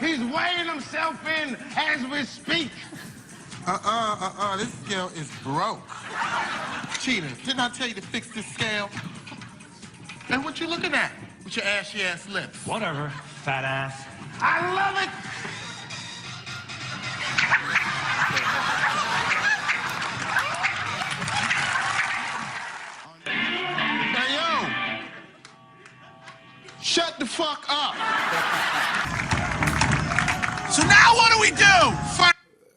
He's weighing himself in as we speak. This scale is broke. Cheater, didn't I tell you to fix this scale? And what you looking at with your ashy ass lips? Whatever, fat ass. I love it. Hey, yo! Shut the fuck up! So now what do we do?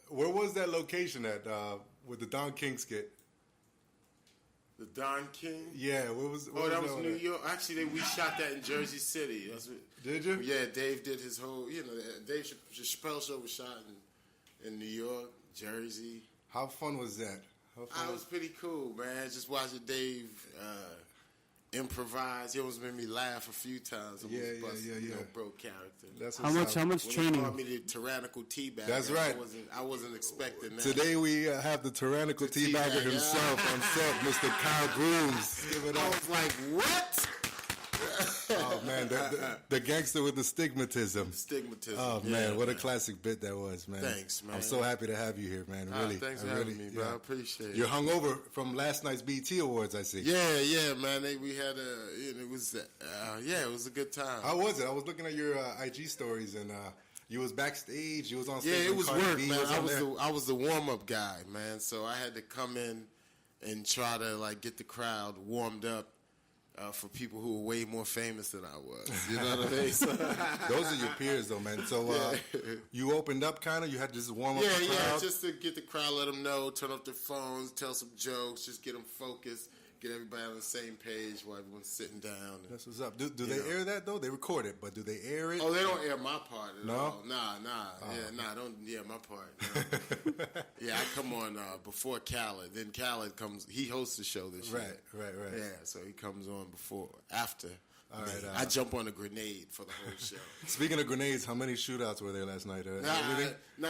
Where was that location at with the Don King skit? The Don King? Yeah, where was? That was New York. Actually, we shot that in Jersey City. That's what, did you? Yeah, Dave did his whole. Dave Chappelle show was shot in New York, Jersey. How fun was that? It was pretty cool, man. Just watching Dave improvise. He almost made me laugh a few times. Yeah. Broke character. That's how much when training? He called me the tyrannical teabagger. That's right. I wasn't expecting that. Today we have the tyrannical teabagger himself on set, Mr. Kyle Grooms. Give it up. I was like, what? Oh man, the gangster with the stigmatism. Stigmatism. Oh man, what a classic bit that was, man. Thanks, man. I'm so happy to have you here, man. Really. Thanks for having me, bro. I appreciate it. You're hungover from last night's BT Awards, I see. Yeah, man. We had it was it was a good time. How was it? I was looking at your IG stories and you was backstage. You was on stage. Yeah, it was work, man. I was the warm up guy, man. So I had to come in and try to get the crowd warmed up. For people who were way more famous than I was. You know what I mean? So, those are your peers, though, man. So you opened up kind of? You had to just warm up the crowd? Yeah, just to get the crowd, let them know, turn off their phones, tell some jokes, just get them focused, get everybody on the same page while everyone's sitting down. That's what's up. Do they air that, though? They record it, but do they air it? Oh, they don't air my part at all. Nah. Oh. Don't my part. No. Yeah, I come on before Khaled. Then Khaled comes, he hosts the show this year. Right. Yeah, so he comes on after. All right. I jump on a grenade for the whole show. Speaking of grenades, how many shootouts were there last night?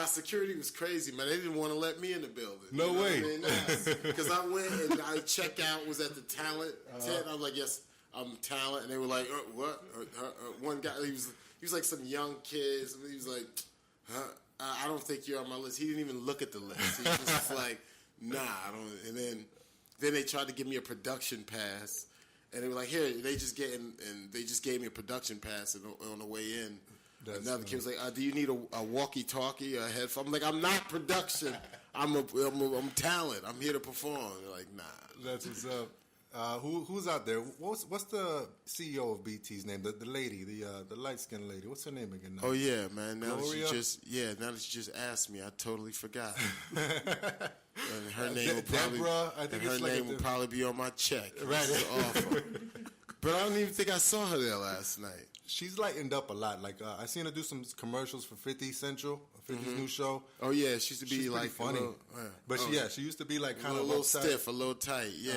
Security was crazy, man. They didn't want to let me in the building. No way. Because I went and I check out, was at the talent tent. I was like, yes, I'm talent. And they were like, what? One guy, he was like some young kid. He was like, I don't think you're on my list. He didn't even look at the list. He was just like, nah, I don't. And then they tried to give me a production pass. And they were like, here, they just gave me a production pass on the way in. Another kid was like, do you need a walkie-talkie or a headphone? I'm like, I'm not production. I'm talent. I'm here to perform. They're like, nah. That's what's up. Who's out there? What's the CEO of BT's name? The lady, the light-skinned lady. What's her name again? Oh yeah, man. Now Gloria? that you just asked me, I totally forgot. And her name will probably be on my check. Right. This is awful. But I don't even think I saw her there last night. She's lightened up a lot. I seen her do some commercials for 50 Central, 50's new show. Oh yeah, she used to be She's like funny. She used to be like kind of a little uptight. stiff, a little tight. Yeah.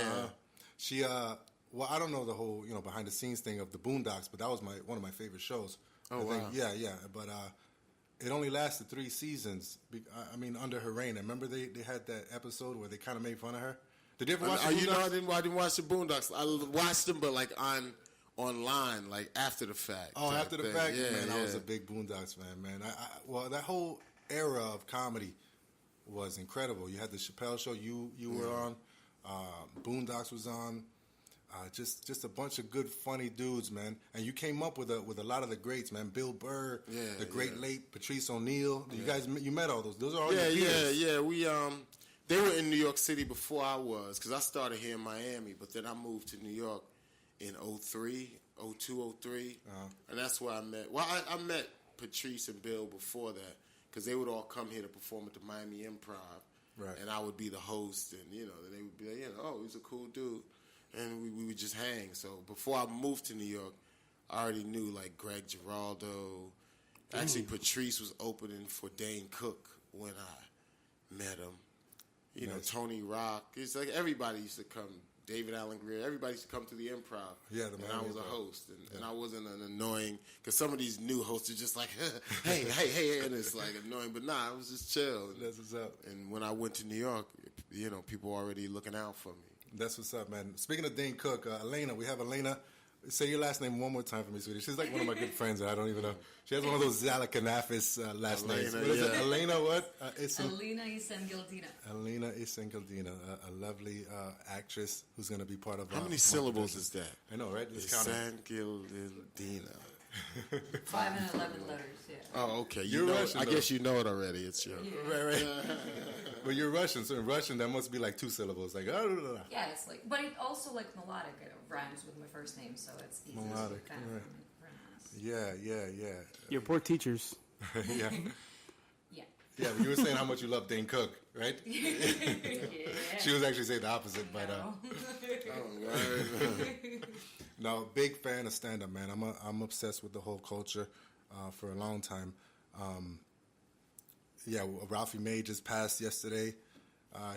She well, I don't know the whole behind the scenes thing of the Boondocks, but that was one of my favorite shows. Oh wow. Yeah. But it only lasted 3 seasons. I mean, under her reign. Remember they had that episode where they kind of made fun of her. Did you ever watch? I didn't watch the Boondocks. I watched them, but online, after the fact. Oh, after the fact, yeah, man. Yeah. I was a big Boondocks fan, man. Well, that whole era of comedy was incredible. You had the Chappelle Show. You were on. Boondocks was on. Just a bunch of good, funny dudes, man. And you came up with a lot of the greats, man. Bill Burr, the great late Patrice O'Neal. You met all those. Those are all your peers. Yeah. We they were in New York City before I was, because I started here in Miami, but then I moved to New York in 03, and that's where I met. Well, I met Patrice and Bill before that, because they would all come here to perform at the Miami Improv, right? And I would be the host, and then they would be like, oh, he's a cool dude, and we would just hang. So before I moved to New York, I already knew Greg Giraldo. Actually, Patrice was opening for Dane Cook when I met him. Nice. Tony Rock. It's like everybody used to come. David Allen Greer. Everybody used to come to the Improv. Yeah, and I was a host, and I wasn't an annoying. Because some of these new hosts are just like, hey, and it's annoying. But nah, I was just chill. That's what's up. And when I went to New York, people were already looking out for me. That's what's up, man. Speaking of Dane Cook, Elena, we have Elena Say your last name one more time for me, sweetie. She's like one of my good friends, and I don't even know. She has one of those Zalakanafis last names. What is it? Elena what? Alina Isengildina. Elena Isengildina, a lovely actress who's going to be part of... How many syllables is that? I know, right? Let's count it. Isengildina. 5 and 11 letters, yeah. Oh, okay. You're know Russian, I though. guess you know it already. It's your... Right. But you're Russian, so in Russian, that must be like 2 syllables. Like, oh, Yeah, it's like, but it also like melodic. It rhymes with my first name, so it's easy Melodic, to kind right. of pronounce. yeah. Your poor teachers. Yeah. Yeah. Yeah, but you were saying how much you love Dane Cook, right? Yeah. She was actually saying the opposite, but no, big fan of stand-up, man. I'm obsessed with the whole culture for a long time. Yeah, Ralphie May just passed yesterday.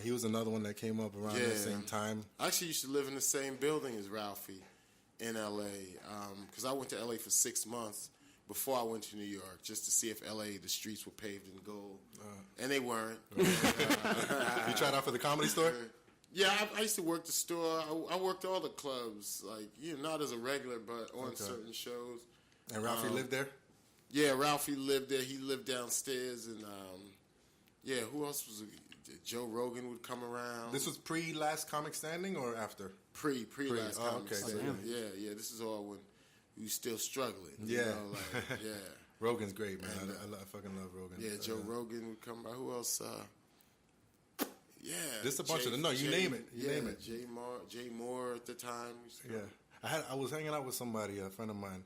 He was another one that came up around the same time. I actually used to live in the same building as Ralphie in L.A. Because I went to L.A. for 6 months before I went to New York just to see if L.A. the streets were paved in gold, and they weren't. You tried out for the Comedy Store? Yeah, I used to work the store. I worked all the clubs, like not as a regular, but on certain shows. And Ralphie lived there? Yeah, Ralphie lived there. He lived downstairs, and who else was? Joe Rogan would come around. This was pre-Last Comic Standing or after? Pre last comic. Okay. Standing. Yeah. This is all when we was still struggling. Yeah. Yeah. Rogan's great, man. I fucking love Rogan. Yeah, Joe Rogan would come by. Who else? Yeah. Just a bunch of them. No, you name it. You name it. Jay Moore at the time. Yeah. I was hanging out with somebody, a friend of mine.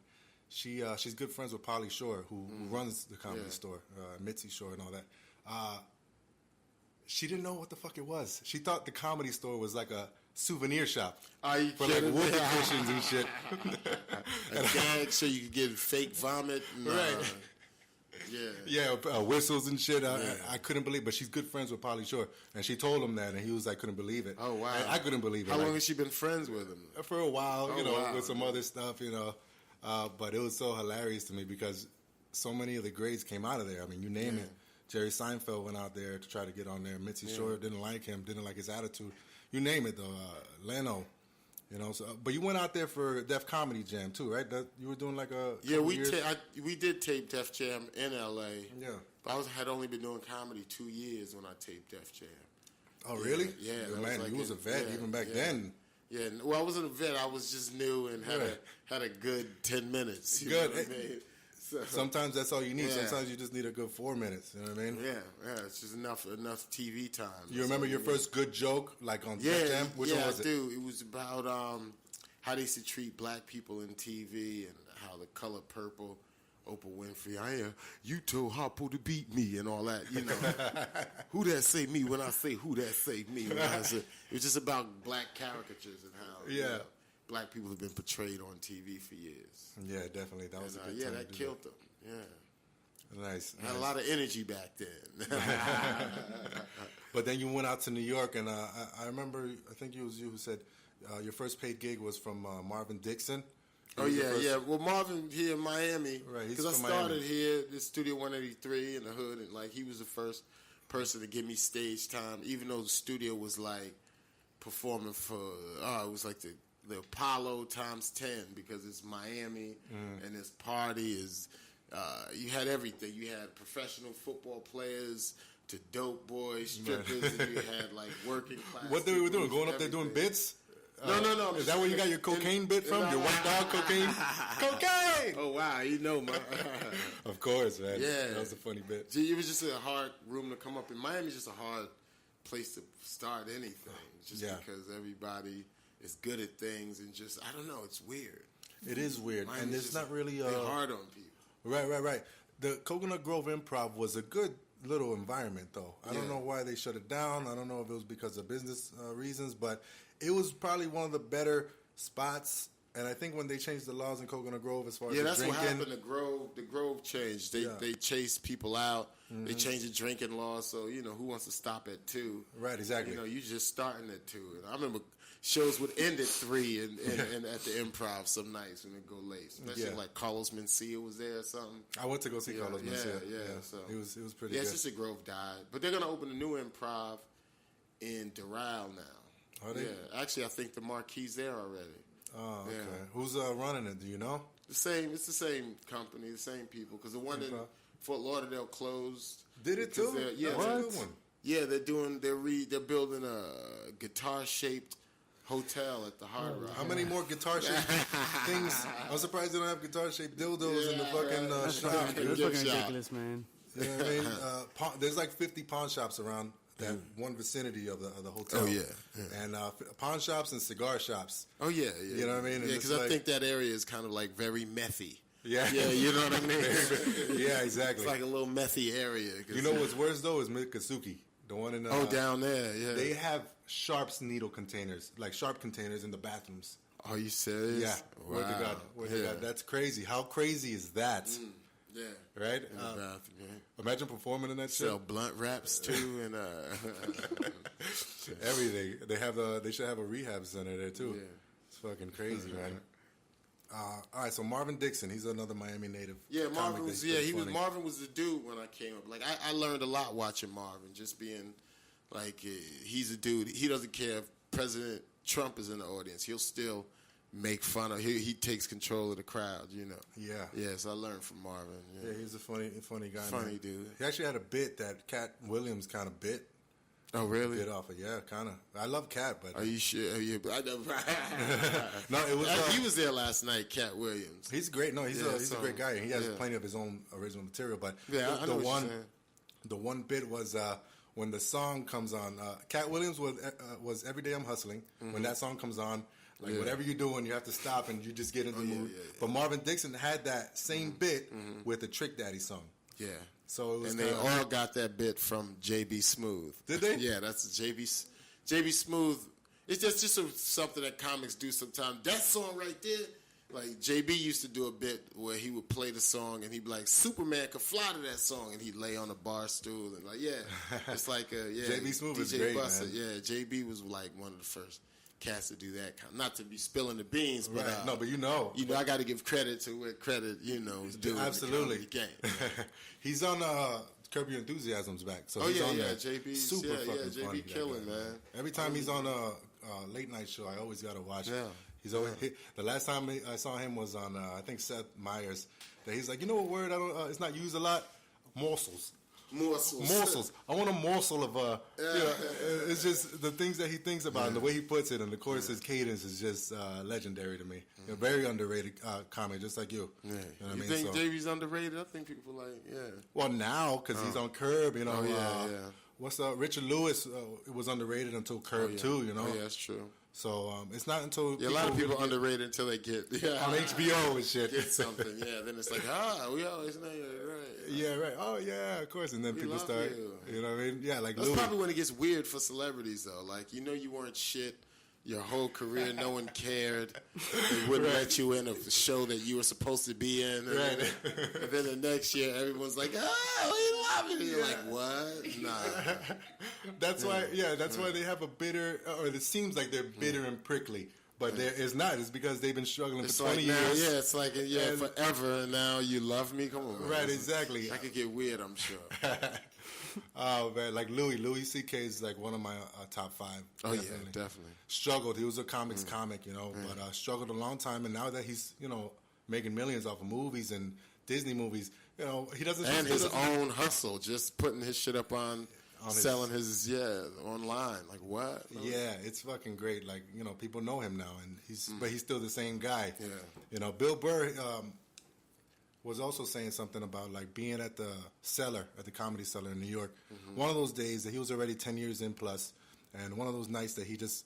She's good friends with Polly Shore, who runs the Comedy Store, Mitzi Shore and all that. She didn't know what the fuck it was. She thought the Comedy Store was like a souvenir shop for like whoopee cushions and shit. A gag so you could get fake vomit. And, right. Whistles and shit. I couldn't believe, but she's good friends with Polly Shore, and she told him that, and he was like, couldn't believe it. Oh wow! And I couldn't believe it. How long has she been friends with him? For a while, with some other stuff, But it was so hilarious to me because so many of the grades came out of there. I mean, you name it. Jerry Seinfeld went out there to try to get on there. Mitzi Shore didn't like him, didn't like his attitude. You name it, though. Leno, So, but you went out there for Def Comedy Jam too, right? You were doing like a we did tape Def Jam in L.A. Yeah, but I had only been doing comedy 2 years when I taped Def Jam. Oh, really? Yeah, man, you was a vet even back then. Yeah, well, I wasn't a vet. I was just new and had a good 10 minutes. You know what I mean? So, sometimes that's all you need. Sometimes you just need a good 4 minutes. You know what I mean? Yeah. It's just enough TV time. You remember your first good joke, like on Def Jam? Which one was it? I do. It was about how they used to treat black people in TV and how the color purple. Oprah Winfrey, you told Harpo to beat me and all that, Who that say me when I say who that say me? It was just about black caricatures and how black people have been portrayed on TV for years. Yeah, definitely. That was a good time. That killed them. Yeah. Nice. I had a lot of energy back then. But then you went out to New York, and I remember, I think it was you who said your first paid gig was from Marvin Dixon. Oh, yeah. Well, Marvin here in Miami. Right, because I started here at Studio 183 in the hood, and, he was the first person to give me stage time, even though the studio was, performing for, it was like the Apollo times 10, because it's Miami, and this party is, you had everything. You had professional football players to dope boys, strippers, and you had, working class. What they were doing? Going up there doing bits? No. Is that where you got your cocaine bit from? Your white dog cocaine? Cocaine! Oh, wow. Man. Of course, man. Yeah. That was a funny bit. It was just a hard room to come up in. Miami's just a hard place to start anything. Just because everybody is good at things and just, I don't know, it's weird. It is weird. Miami's and it's not really... they're hard on people. Right. The Coconut Grove Improv was a good little environment, though. I don't know why they shut it down. I don't know if it was because of business reasons, but it was probably one of the better spots. And I think when they changed the laws in Coconut Grove as far as that's drinking, what happened. The Grove changed. They chased people out. They changed the drinking law. So who wants to stop at 2? Right, exactly. You just starting at 2. And I remember shows would end at 3 and at the Improv some nights when it go late. Especially Carlos Mencia was there or something. I went to go see Carlos Mencia. Yeah. So it was pretty good. Yeah, it's just that Grove died, but they're gonna open a new Improv in Doral now. Are they? Yeah, actually, I think the marquee's there already. Oh, okay. Yeah. Who's running it? Do you know? It's the same company, the same people. Because the one in Fort Lauderdale closed. Did it too? Yeah, That's a good one. Yeah, they're building a guitar-shaped hotel at the Hard Rock. How many more guitar-shaped things? I'm surprised they don't have guitar-shaped dildos in the fucking shop. That's fucking ridiculous, man. You know what I mean? There's like 50 pawn shops around that one vicinity of the hotel. Oh, yeah. And pawn shops and cigar shops. Oh, yeah. You know what I mean? Yeah, because I think that area is kind of like very methy. Yeah. Yeah, you know what I mean? Yeah, exactly. It's like a little methy area. You know what's worse, though, is Mikasuki. The one in down there, yeah. They have sharps needle containers, like sharp containers in the bathrooms. Are you serious? Yeah. Wow. Word to God. That's crazy. How crazy is that? Yeah. Right? In the bathroom, yeah. Imagine performing in that shit. Sell blunt wraps too, and everything. They should have a rehab center there too. Yeah. It's fucking crazy, man. All right, so Marvin Dixon, he's another Miami native. Yeah, Marvin was. Yeah, Marvin was the dude when I came up. Like I learned a lot watching Marvin, just being like he's a dude. He doesn't care if President Trump is in the audience. He'll still make fun of. He takes control of the crowd. You know. Yeah. Yeah. So I learned from Marvin. Yeah, he's a funny guy. Funny man. dude. He actually had a bit that Cat Williams kind of bit. Oh, really? Bit off of, yeah, kind of. I love Cat, but... Are you sure? Yeah, I never... No, it was... he was there last night, Cat Williams. He's great. No, he's a great guy. He has plenty of his own original material, but I know what you're saying. The one bit was when the song comes on. Cat Williams was Every Day I'm Hustling. When that song comes on, like whatever you're doing, you have to stop and you just get into the mood. Yeah. But Marvin Dixon had that same bit with the Trick Daddy song. Yeah. So it was and they all got that bit from JB Smooth. Did they? Yeah, that's JB Smooth. It's just something that comics do sometimes. That song right there, like JB used to do a bit where he would play the song and he'd be like, Superman could fly to that song, and he'd lay on a bar stool and like, it's like JB Smooth DJ is great, Buster. man. Yeah, JB was like one of the first cats to do that kind. Not to be spilling the beans, but right. No, but you know, I got to give credit to where credit is due. Absolutely. In the game. He's on Curb Your Enthusiasm's back. So oh he's yeah, on yeah. there. JB, super fucking JB funny. killing, man. Every time he's on a late night show, I always gotta watch. Yeah. He's always the last time I saw him was on I think Seth Meyers. That he's like, you know what word I don't it's not used a lot? Morsels. I want a morsel of it's just the things that he thinks about and the way he puts it, and of course his cadence is just legendary to me. Very underrated comic, just like you. Yeah. You know what I mean? Think So, JB's underrated? I think people well, now because he's on Curb, you know. yeah. What's Richard Lewis was underrated until Curb too, you know. Oh yeah, that's true. So it's not until a lot of people really underrated until they get on HBO and shit. Get something, yeah. Then it's like, we always know you're right. Yeah, right. Oh yeah, of course. And then people start, you know what I mean? Yeah, like that's Louis. probably when it gets weird for celebrities though. Like you weren't shit your whole career, no one cared. They wouldn't let you in a show that you were supposed to be in. And then the next year, everyone's like, we love it. And you're like, what? Nah. That's why, that's why they have a bitter, or it seems like they're bitter and prickly. But there is not. It's because they've been struggling for 20 years. Yeah, it's like, forever, and now you love me? Come on, man. Right, exactly. I could get weird, I'm sure. Oh, man, like Louis C.K. is like one of my top 5. Oh, definitely. Yeah, definitely. Struggled. He was a comic, but struggled a long time. And now that he's, making millions off of movies and Disney movies, he doesn't... And his own hustle, just putting his shit up on selling his online. Like, what? Yeah, it's fucking great. Like, people know him now, and but he's still the same guy. Yeah. Bill Burr... was also saying something about like being at the Comedy Cellar in New York. One of those days that he was already 10 years in plus, and one of those nights that he just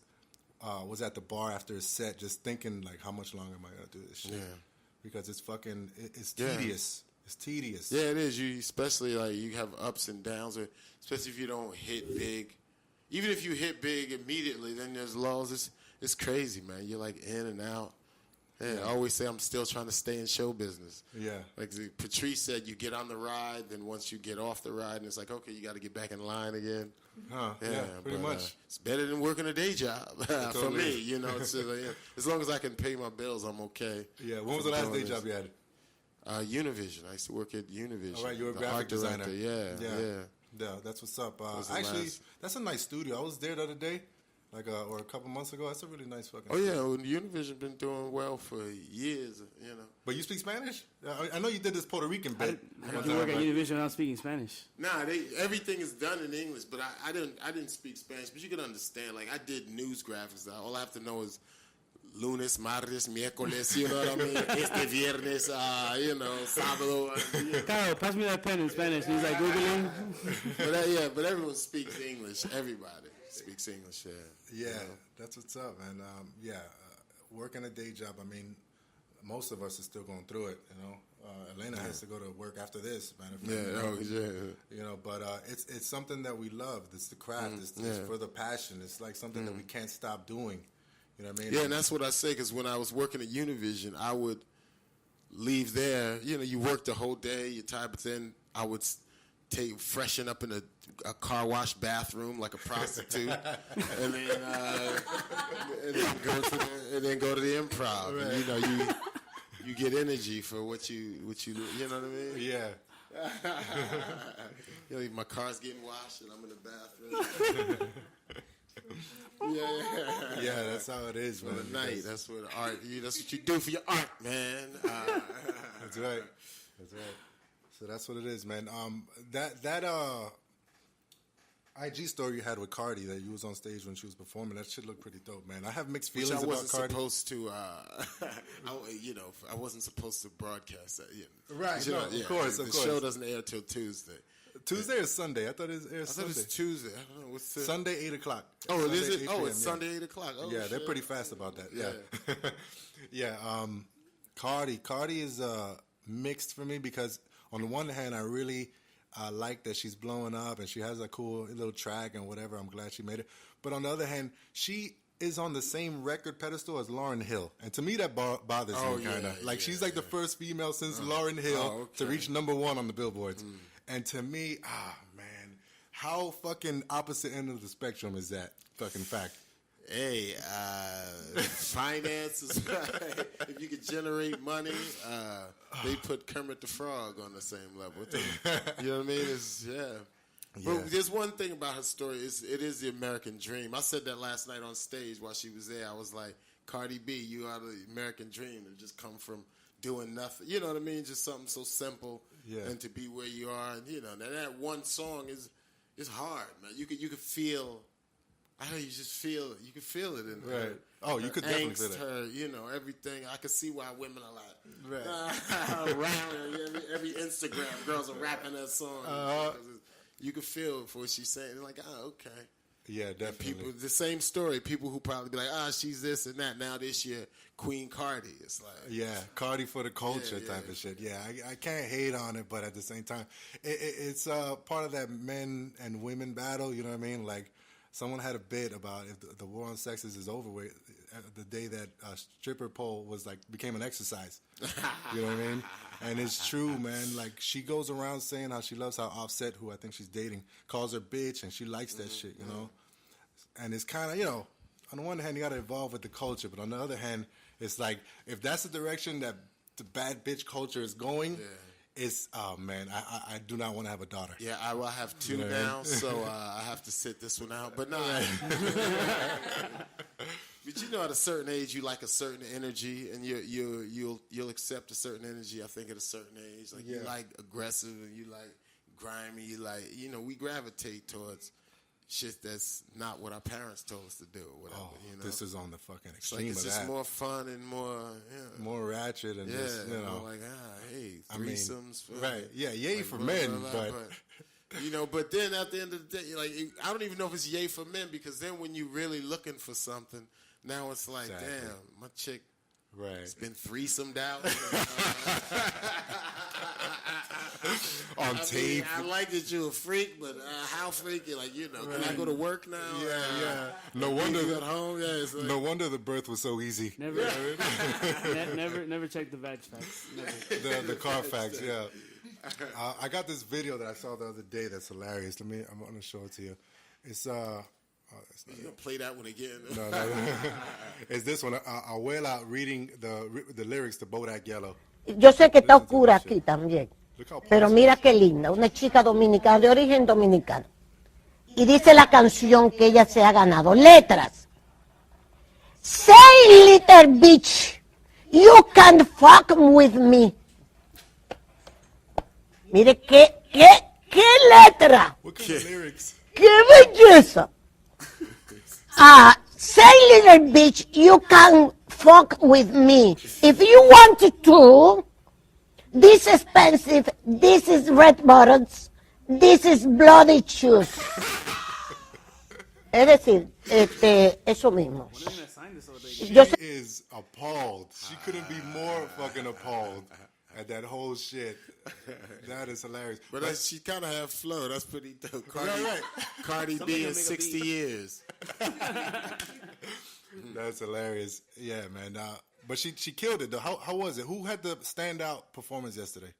was at the bar after his set just thinking like, how much longer am I going to do this shit? Yeah. Because it's fucking, it's tedious. It's tedious. Yeah, it is. You especially like you have ups and downs, or especially if you don't hit big. Even if you hit big immediately, then there's lulls. It's crazy, man. You're like in and out. Yeah, I always say I'm still trying to stay in show business. Yeah. Like Patrice said, you get on the ride, then once you get off the ride, and it's like, okay, you got to get back in line again. Yeah, pretty much. It's better than working a day job for me. It's as long as I can pay my bills, I'm okay. Yeah, when was the last day job you had? Univision. I used to work at Univision. All right, you were a graphic designer. Yeah, that's what's up. Actually, that's a nice studio. I was there the other day. or a couple months ago. That's a really nice fucking. Oh yeah, well, Univision been doing well for years, you know. But you speak Spanish? I know you did this Puerto Rican bit. I do work at Univision without speaking Spanish. Nah, everything is done in English, but I didn't speak Spanish, but you can understand. Like I did news graphics. All I have to know is lunes, martes, miércoles. You know what I mean? Este viernes, you know, sábado. Kyle, pass me that pen in Spanish. He's like Googling. But everyone speaks English. Everybody speaks English. Yeah, that's what's up, man. Working a day job. I mean, most of us are still going through it. You know, Elena has to go to work after this, man. You know, but it's something that we love. It's the craft. It's for the passion. It's like something that we can't stop doing. You know what I mean? Yeah, and that's what I say, because when I was working at Univision, I would leave there. You know, you work the whole day, you're tired, but then I would freshen up in a car wash bathroom like a prostitute, and then go to the improv. Right. And, you know, you get energy for what you know what I mean? Yeah. You know, my car's getting washed and I'm in the bathroom. Yeah, that's how it is, man. For the night, that's what art. That's what you do for your art, man. That's right. So that's what it is, man. That IG story you had with Cardi that you was on stage when she was performing, that shit looked pretty dope, man. I have mixed feelings about Cardi. I wasn't supposed to, I wasn't supposed to broadcast that. Right, no, of course. The show doesn't air till Tuesday. Tuesday or Sunday? I thought it airs Sunday. I thought it was Tuesday. I don't know. What's the... Sunday, 8 o'clock. Oh, Sunday, is it? Oh, it's PM, Sunday, 8 o'clock. Oh, yeah, shit. They're pretty fast about that. Yeah. Cardi is mixed for me because on the one hand, I really like that she's blowing up and she has a cool little track and whatever. I'm glad she made it. But on the other hand, she is on the same record pedestal as Lauryn Hill. And to me, that bothers me kind of. Like, she's like the first female since Lauryn Hill to reach #1 on the Billboards. And to me, man, how fucking opposite end of the spectrum is that fucking fact? Hey, finances, if you could generate money, they put Kermit the Frog on the same level. You know what I mean? But there's one thing about her story, it is the American dream. I said that last night on stage while she was there. I was like, Cardi B, you are the American dream to just come from doing nothing. You know what I mean? Just something so simple and to be where you are. And, you know, that one song is hard, man. You could feel... I know you just feel it. You can feel it in her. Right. Oh, you could definitely feel it. Her, you know, everything. I could see why women are like, right. Every Instagram girls are rapping that song. You can feel it for what she's saying. They're like, okay. Yeah, definitely. People, the same story. People who probably be like, she's this and that. Now this year, Queen Cardi. It's like, Cardi for the culture type of shit. Yeah, I can't hate on it, but at the same time, it's part of that men and women battle. You know what I mean? Like, someone had a bit about if the war on sexes is over with, the day that stripper pole became an exercise. You know what I mean? And it's true, man. Like, she goes around saying how she loves how Offset, who I think she's dating, calls her bitch, and she likes that shit, you know? And it's kind of, you know, on the one hand, you got to evolve with the culture, but on the other hand, it's like, if that's the direction that the bad bitch culture is going, it's, oh, man, I do not want to have a daughter. Yeah, I will have two now, so I have to sit this one out. But no. But you know, at a certain age, you like a certain energy, and you'll accept a certain energy, I think, at a certain age. Like, you like aggressive, and you like grimy, you like, you know, we gravitate towards shit that's not what our parents told us to do or whatever. You know? This is on the fucking extreme it's of just that. more fun and more... more ratchet and just, you know... like, hey, threesomes. Right, yay like, for men, but... You know, but then at the end of the day, like, I don't even know if it's yay for men, because then when you're really looking for something, now it's like, damn, my chick has been threesomed out. On tape. I like that you're a freak, but how freaky? Like, you know, can I go to work now? Yeah. No wonder at home. Yeah, it's like, no wonder the birth was so easy. Never check the veg facts. The car facts. Yeah. I got this video that I saw the other day that's hilarious. I'm gonna show it to you. It's you gonna play that one again? No. It's this one. Abuela reading the lyrics to Bodak Yellow. Yo sé que está oscura aquí también, pero mira qué linda, una chica dominicana, de origen dominicano. Y dice la canción que ella se ha ganado, letras. Say, little bitch, you can fuck with me. Mire qué letra. What kind of lyrics? ¡Qué belleza! Say, little bitch, you can fuck with me. If you want to, this is expensive, this is red buttons, this is bloody shoes. Es decir, eso mismo. Yo She sé- is appalled. She couldn't be more fucking appalled at that whole shit. That is hilarious. But she kind of have flow. That's pretty dope. Right. Cardi B in 60 years. That's hilarious. Yeah, man. But she killed it, though. How was it? Who had the standout performance yesterday?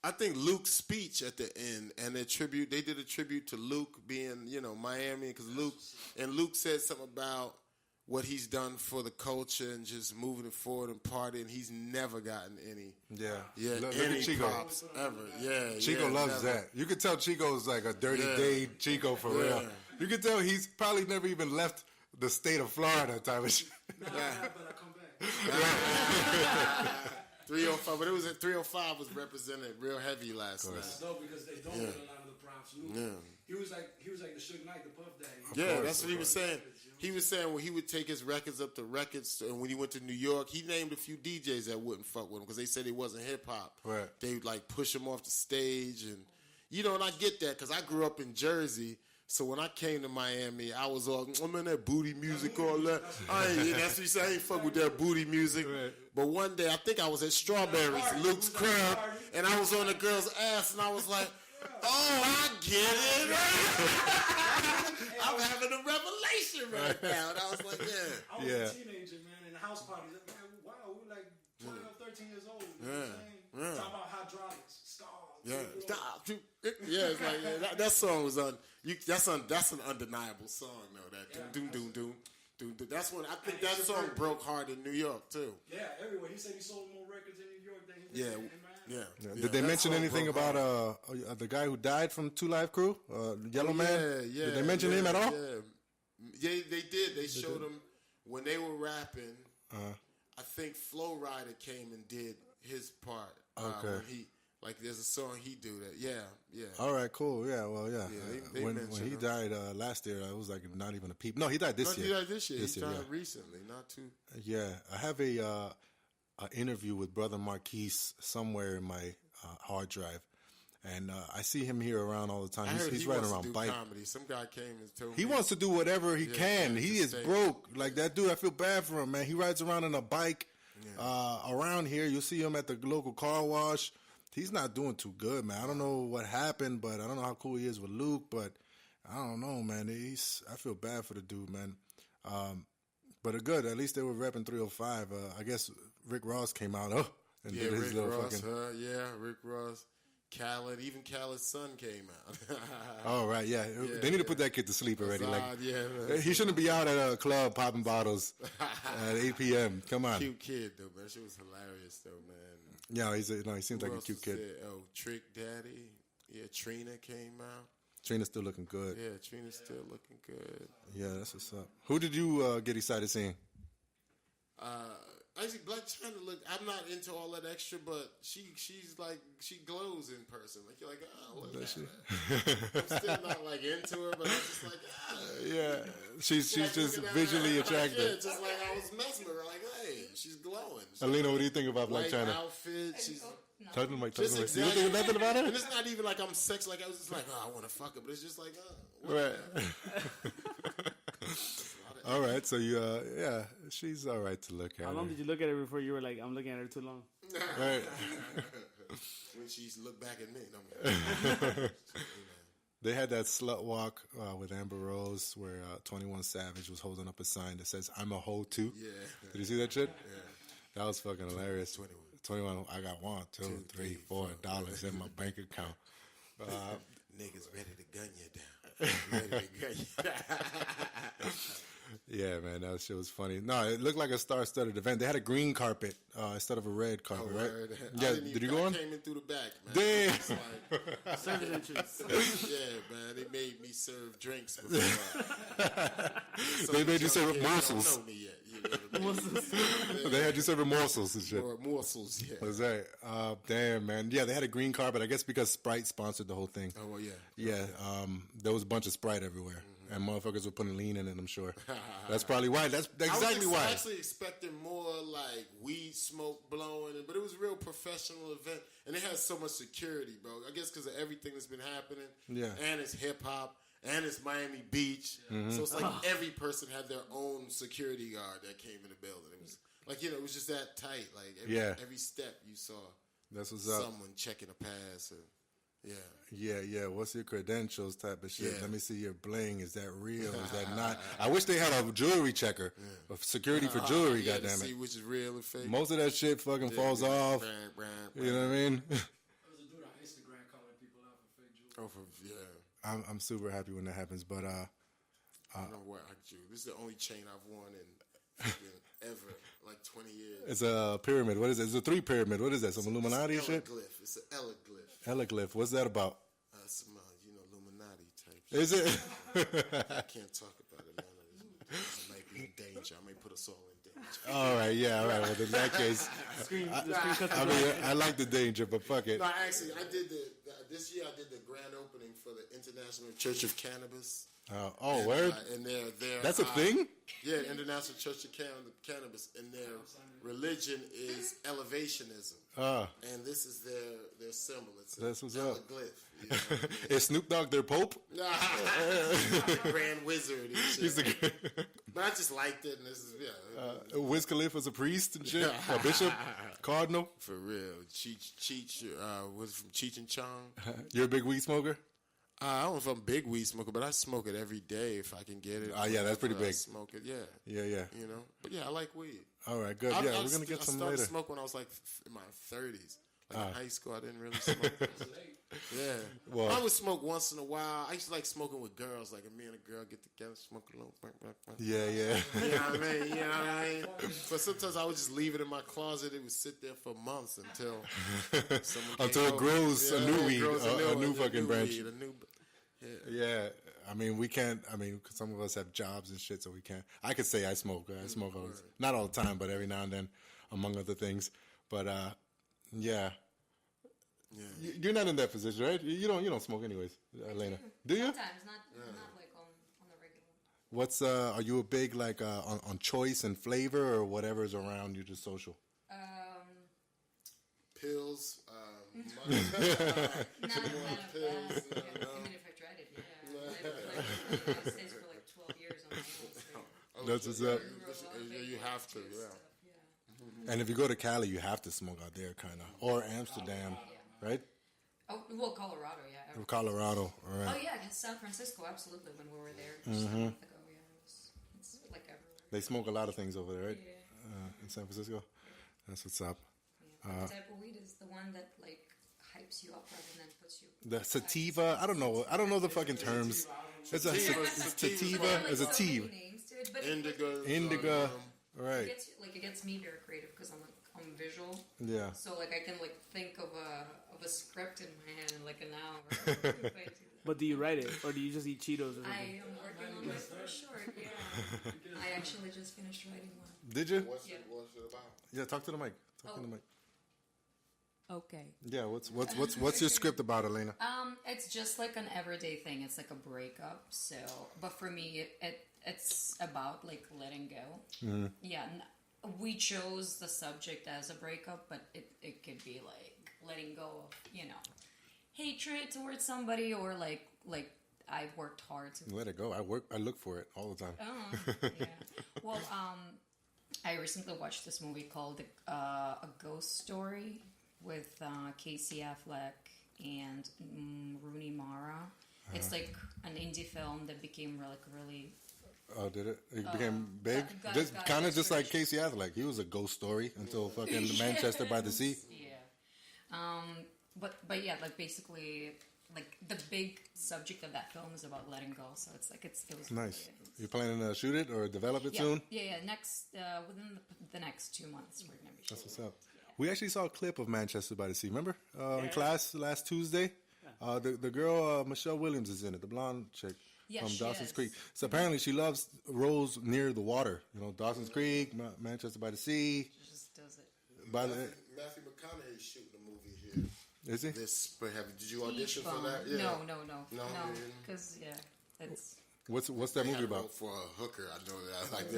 I think Luke's speech at the end and they did a tribute to Luke being, Miami, because Luke said something about what he's done for the culture and just moving it forward and partying. He's never gotten any Look any at Chico. props ever. Yeah, Chico loves never. that. You could tell Chico's like a dirty Dave Chico for real. You could tell he's probably never even left the state of Florida type of shit. 305, but it was at 305 was represented real heavy last night. No, because they don't get a lot of the props. He was like the Suge Knight, the Puff Daddy. Yeah, that's what he was saying. He was saying when he would take his records up to records, and when he went to New York, he named a few DJs that wouldn't fuck with him because they said he wasn't hip hop. Right. They would like push him off the stage, and and I get that because I grew up in Jersey. So when I came to Miami, I was all, I'm in that booty music, all that. That's what he said. I ain't fuck with that booty music. Right. But one day, I think I was at Strawberries, Luke's crib, and I was on a girl's ass, and I was like, oh, I get it. I'm having a revelation right now. And I was like, I was a teenager, man, in the house parties. Man, wow, we were like 12, 13 years old. You know what I'm saying? Talking about hydraulics, scars. Stop. It's like that song was that's an undeniable song though. That doom doom doom doom. That's when I think that song broke hard in New York too. Yeah, everywhere. He said he sold more records in New York than he did in Miami. Did they mention anything about the guy who died from 2 Live Crew, Yellow Man? Yeah. Did they mention him at all? Yeah, they did. They showed him when they were rapping. I think Flo Rida came and did his part. Okay. Like there's a song he do that. Yeah. All right, cool. Yeah, well, yeah. They when he died last year, I was like not even a peep. No, he died this year. He died this year. He died recently, not too. Yeah, I have a interview with Brother Marquise somewhere in my hard drive, and I see him here around all the time. He's riding around bike. Comedy. Some guy came and told me he wants to do whatever he can. He is broke. Like that dude, I feel bad for him, man. He rides around on a bike around here. You'll see him at the local car wash. He's not doing too good, man. I don't know what happened, but I don't know how cool he is with Luke, but I don't know, man. I feel bad for the dude, man. But good. At least they were repping 305. I guess Rick Ross came out and did his Rick little Ross, fucking... Rick Ross. Khaled, even Khaled's son came out. Oh, right, yeah. They need to put that kid to sleep already. He shouldn't be out at a club popping bottles at 8 p.m. Come on. Cute kid, though, man. She was hilarious, though, man. Yeah, he seems like a cute kid. Trick Daddy. Yeah, Trina came out. Trina's still looking good. Yeah, Trina's still looking good. Yeah, that's what's up. Who did you get excited seeing? Actually, Black China I'm not into all that extra, but she's like, she glows in person. Like, you're like, oh, look at her. I'm still not like into her, but I'm just like, Yeah, she's just visually attractive. Yeah, just like I was mesmerized. Like, hey, she's glowing. Alina, what do you think about Black China? Outfit, she's... Talk to me. Just exactly. You don't think nothing about her? And it's not even like I'm sex. Like I was just like, oh, I want to fuck her, but it's just like, right. All right, so she's all right to look at. How long did you look at her before you were like, I'm looking at her too long? Right. When she's looked back at me, They had that slut walk with Amber Rose where 21 Savage was holding up a sign that says, I'm a hoe too. Yeah. Did you see that shit? Yeah. That was fucking hilarious. 21, I got $1, $2, $3, $4 in my bank account. Niggas ready to gun you down. Ready to gun you down. Yeah, man, that shit was funny. No, it looked like a star-studded event. They had a green carpet instead of a red carpet, right? Yeah, did you go on? I came in through the back, man. Damn. Service entrance. Yeah, man, they made me serve drinks before. They made you serve morsels. Don't know me yet. They had you serving morsels and shit. Or morsels, yeah. Was that? Damn, man. Yeah, they had a green carpet. I guess because Sprite sponsored the whole thing. Oh, well, yeah. Yeah, there was a bunch of Sprite everywhere. And motherfuckers were putting lean in it, I'm sure. That's probably why. That's exactly I why. was actually expecting more like weed smoke blowing, but it was a real professional event. And it has so much security, bro. I guess because of everything that's been happening. Yeah. And it's hip-hop. And it's Miami Beach. So it's like every person had their own security guard that came in the building. It was like, it was just that tight. Like every step you saw That's what's up. someone checking a pass. Yeah. Yeah. What's your credentials type of shit? Yeah. Let me see your bling. Is that real? Is that not? I wish they had a jewelry checker. A security for jewelry, Yeah, to goddammit. see which is real and fake. Most of that shit fucking falls off. You know what I mean? There was a dude on Instagram calling people out for fake jewelry. I'm super happy when that happens, but I don't know what I do. This is the only chain I've worn in fucking ever, like 20 years. it's a pyramid. What is it? It's a 3 pyramid. What is that? Some Illuminati shit? It's an elaglyph. Eleglyph. What's that about? Some, Illuminati type shit. Is it? I can't talk about it, man. I might be in danger. I might put us all in danger. All right, yeah, all right. Well, in that case, I like the danger, but fuck it. No, actually, I did this year I did the grand opening for the International Church of Cannabis. Word? And their That's a thing? Yeah, International Church of Cannabis, and their religion is elevationism. And this is their symbol. It's That's what's elaglyph. up. You know? Is Snoop Dogg their pope? Grand wizard and shit. But I just liked it, and this is Wiz Khalifa's a priest and shit? A bishop? Cardinal? for real. Cheech was from Cheech and Chong. You're a big weed smoker? I don't know if I'm a big weed smoker, but I smoke it every day if I can get it. Yeah, that's pretty I big. smoke it, yeah. Yeah. But yeah, I like weed. All right, good. Yeah, we're going to get some I started later. smoking when I was like in my 30s. Like in high school, I didn't really smoke. Yeah. Well- I would smoke once in a while. I used to like smoking with girls. Like, me and a girl get together, smoke a little. Yeah. You know what I mean? But sometimes I would just leave it in my closet. It would sit there for months until someone came Until it over. grows a new it weed, grows a new fucking branch. weed, Yeah, I mean, we can't. I mean, 'cause some of us have jobs and shit, so we can't. I could say I smoke. I smoke not all the time, but every now and then, among other things. But yeah. You're not in that position, right? You don't smoke anyways, Elena. Do you? Sometimes, not like on the regular. What's are you a big like on choice and flavor or whatever's around you, just social? Pills. Not pills. I mean, if I tried it, I've lived in the States for like 12 years on my own. That's what's up. You have to, And if you go to Cali, you have to smoke out there, kind of, or Amsterdam, right? Oh, well, Colorado, yeah. Or Colorado, all right. Oh, yeah, San Francisco, absolutely, when we were there just a month ago, it's like everywhere. They smoke a lot of things over there, right? Yeah. In San Francisco. That's what's up. Yeah. What type of weed is the one that, like, hypes you up rather than puts you... The sativa, I don't know the fucking terms. It's a sativa, it's a tea. Indica, right. It gets me very creative because I'm visual. Yeah. So like I can like think of a script in my head in like an hour. But do you write it, or do you just eat Cheetos or something? I am working on my first short. Yeah. I actually just finished writing one. Did you? What's it about? Yeah, talk to the mic. Talk to the mic. Okay. Yeah, what's your script about, Elena? It's just like an everyday thing. It's like a breakup. So, but for me, it's about like letting go. Mm-hmm. Yeah, we chose the subject as a breakup, but it could be like letting go of hatred towards somebody, or like I've worked hard to let it go. I look for it all the time. Oh, yeah. Well, I recently watched this movie called A Ghost Story with Casey Affleck and Rooney Mara. It's like an indie film that became really. Oh, did it? It became big? Just kind of just like Casey Affleck. He was a ghost story until fucking Manchester by the Sea. Yeah. But yeah, like basically, like the big subject of that film is about letting go. So it's like it was nice. Really, you planning to shoot it or develop it soon? Yeah. Next within the next 2 months, we're gonna be shooting. That's what's up. We actually saw a clip of Manchester by the Sea. Remember in class last Tuesday? The girl Michelle Williams is in it, the blonde chick. Yeah, from she Dawson's is. Creek. So apparently she loves roles near the water. You know, Dawson's Creek, Manchester by the Sea. She just does it. By the, Matthew McConaughey's shooting a movie here. is he? This spring. Did you audition for Beach that? Bum. Yeah. No. No, Because it's. What's that They movie had to go about? for a hooker. I know that. Like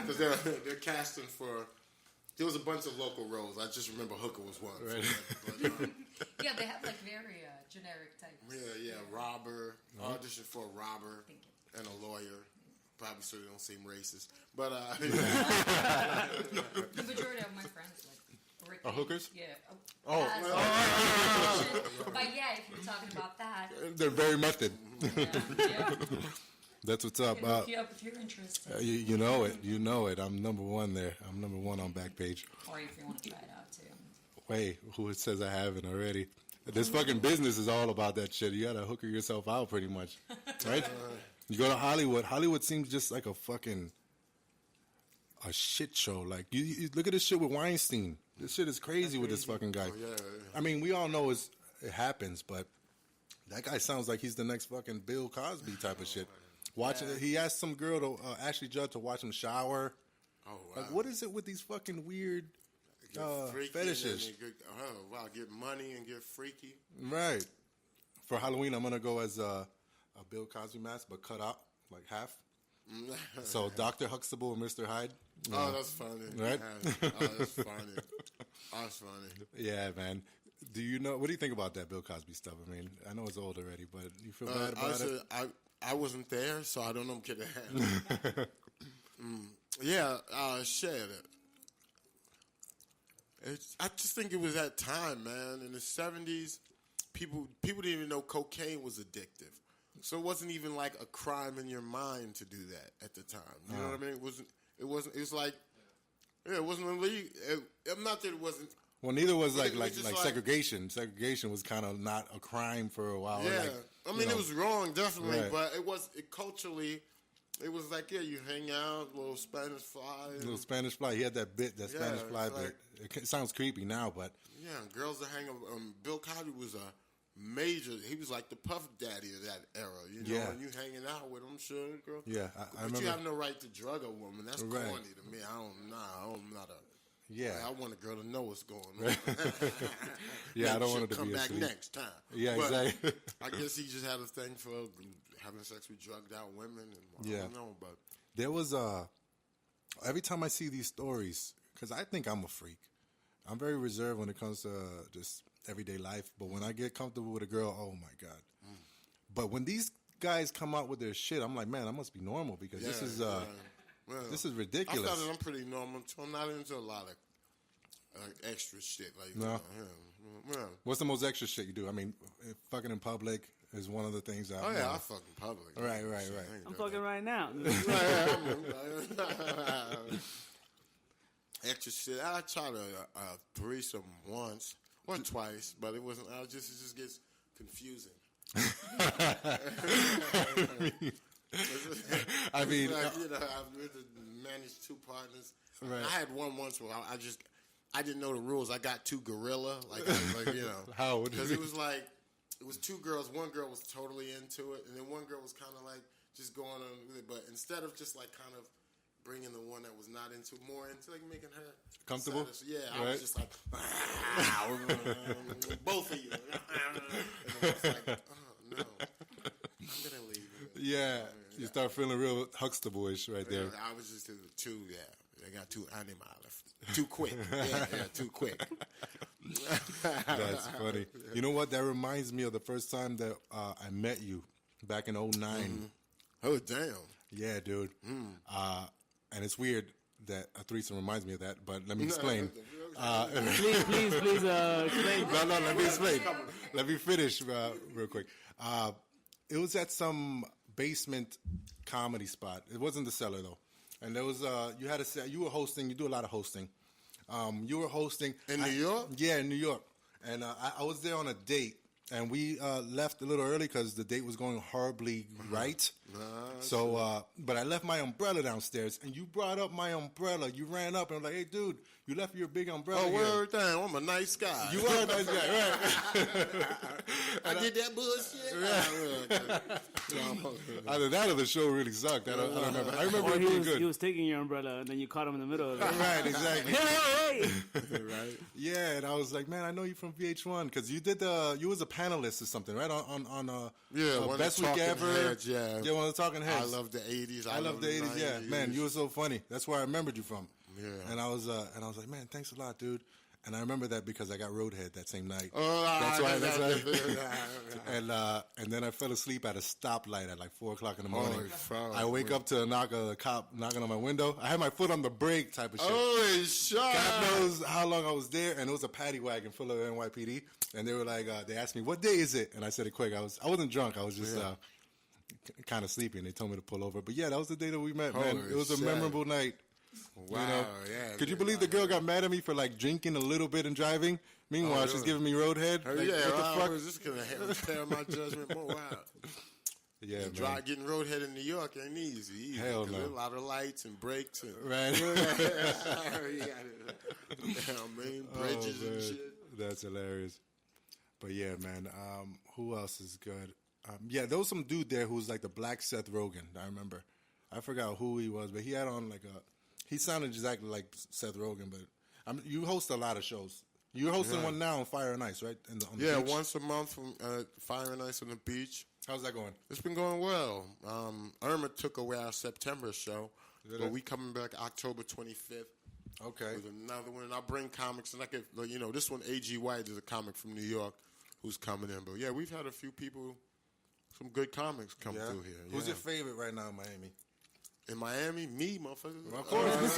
because they're casting for. There was a bunch of local roles. I just remember hooker was one. Right. But, Yeah, they have like very generic types. yeah, robber. Audition for a robber Thank you. and a lawyer. Probably so they don't seem racist. But The majority of my friends like Ricky. Are hookers? Yeah. Oh. But yeah, if you're talking about that, They're very method. yeah. That's what's up. Look you up if you're interested. You know it. You know it. I'm number one there. I'm number one on Backpage. Or if you want to try it out too. Wait, who says I haven't already? This fucking business is all about that shit. You gotta hooker yourself out pretty much, right? You go to Hollywood. Hollywood seems just like a shit show. Like you look at this shit with Weinstein. This shit is crazy with this fucking guy. yeah. I mean, we all know it happens, but that guy sounds like he's the next fucking Bill Cosby type of shit. Watching, he asked some girl to Ashley Judd to watch him shower. Oh wow. Like, what is it with these fucking weird Get freaky fetishes? and then get money and get freaky. Right. For Halloween, I'm gonna go as a Bill Cosby mask, but cut out like half. So Dr. Huxtable and Mr. Hyde. Oh, that's funny. Right? Oh, that's funny. That's funny. Yeah, man. Do you know? What do you think about that Bill Cosby stuff? I mean, I know it's old already, but you feel bad about it? I wasn't there, so I don't know. Kid, yeah, shit. I just think it was that time, man. In the 70s, people didn't even know cocaine was addictive. So it wasn't even like a crime in your mind to do that at the time. You know what I mean? It wasn't. It was like, yeah, it wasn't illegal. Not that it wasn't. Well, neither was It like was just segregation. Segregation was kind of not a crime for a while. Yeah, Like, I mean, it was wrong, definitely, Right. but it culturally, it was like, yeah, you hang out, little Spanish fly. Little Spanish Fly. He had that bit, that Yeah, Spanish Fly it's bit. It sounds creepy now, but Yeah, girls that hang up. Bill Cosby was a major. He was like the Puff Daddy of that era. You know, Yeah. and you hanging out with him, sure, girl. yeah, I But remember. you have no right to drug a woman. That's Right. corny to me. I'm not a. Yeah. I want a girl to know what's going on. Yeah, I Maybe don't want she'll it to come be back asleep. next time. Yeah, But exactly. I guess he just had a thing for having sex with drugged out women. And I Yeah. don't know, but There was every time I see these stories, because I think I'm a freak. I'm very reserved when it comes to just everyday life. But when I get comfortable with a girl, oh my God. But when these guys come out with their shit, I'm like, man, I must be normal because this is well, this is I ridiculous. thought that I'm pretty normal too. I'm not into a lot of extra shit like No. yeah. What's the most extra shit you do? I mean, fucking in public is one of the things that Oh yeah, I fuck in public. Right. Shit, I ain't I'm doing fucking right now. extra shit. I tried a threesome once or twice, but it wasn't. It just gets confusing. I mean, Like, I've managed two partners. Right. I had one once where I didn't know the rules. I got two gorilla, like How? because it was like it was two girls. One girl was totally into it, and then one girl was kind of like just going on with it. But instead of just like kind of bringing the one that was not into like making her Comfortable? I Right. was just like both of you. And I was like, oh no, I'm gonna leave. yeah, you start feeling real Huxtable-ish right there. I was just too, I got too animal. Too quick. Yeah, too quick. That's funny. You know what? That reminds me of the first time that I met you back in 2009. Oh, damn. Yeah, dude. And it's weird that a threesome reminds me of that, but let me explain. Please, explain. No, let me explain. Let me finish real quick. It was at some basement comedy spot. It wasn't the Cellar though. And there was you were hosting. You do a lot of hosting. You were hosting In New York? Yeah, in New York. And I was there on a date, and we left a little early because the date was going horribly right. So, but I left my umbrella downstairs, and you brought up my umbrella. You ran up and was like, "Hey, dude, you left your big umbrella Oh, here." word, damn, I'm a nice guy. You are a nice guy, right? I did that bullshit. Either that or the show really sucked. I don't remember. I remember Or it he being was, good. he was taking your umbrella, and then you caught him in the middle of it. Right, exactly. Hey! Right. Yeah, and I was like, man, I know you from VH1 because you did you was a panelist or something, right? On One Best of the Week Talking Ever. Heads, yeah. One of the Talking Heads. I love the 80s. I love the 80s. Yeah, man, you were so funny. That's where I remembered you from. Yeah. And I was like, man, thanks a lot, dude. And I remember that because I got roadhead that same night. Oh, That's why. And then I fell asleep at a stoplight at like 4 o'clock in the morning. fuck. I wake up to a cop knocking on my window. I had my foot on the brake type of shit. Holy shit. God knows how long I was there, and it was a paddy wagon full of NYPD. And they were like, they asked me, what day is it? And I said it quick. I wasn't drunk. I was just kind of sleepy, and they told me to pull over. But yeah, that was the day that we met, man. Holy It was a shit. memorable night. Wow, You know? yeah. Could you believe the girl got mad at me for like drinking a little bit and driving? Meanwhile, she's giving me roadhead. Oh, Like, yeah, what the I fuck? was just going to repair my judgment more. Wow. Yeah, man. Getting roadhead in New York ain't easy. Hell 'cause no. there's a lot of lights and brakes. And, Right. bridges and man. shit. That's hilarious. But yeah, man. Who else is good? Yeah, there was some dude there who was like the black Seth Rogen. I remember. I forgot who he was, but he had on like he sounded exactly like Seth Rogen. But you host a lot of shows. You're hosting one now on Fire and Ice, right? On the beach? Once a month from Fire and Ice on the beach. How's that going? It's been going well. Irma took away our September show, Did but it? we coming back October 25th. Okay. With another one, and I'll bring comics. And this one, A.G. White is a comic from New York who's coming in. But yeah, we've had a few people, some good comics come through here. Who's yeah. your favorite right now in Miami? In Miami? Me, motherfucker. Of course.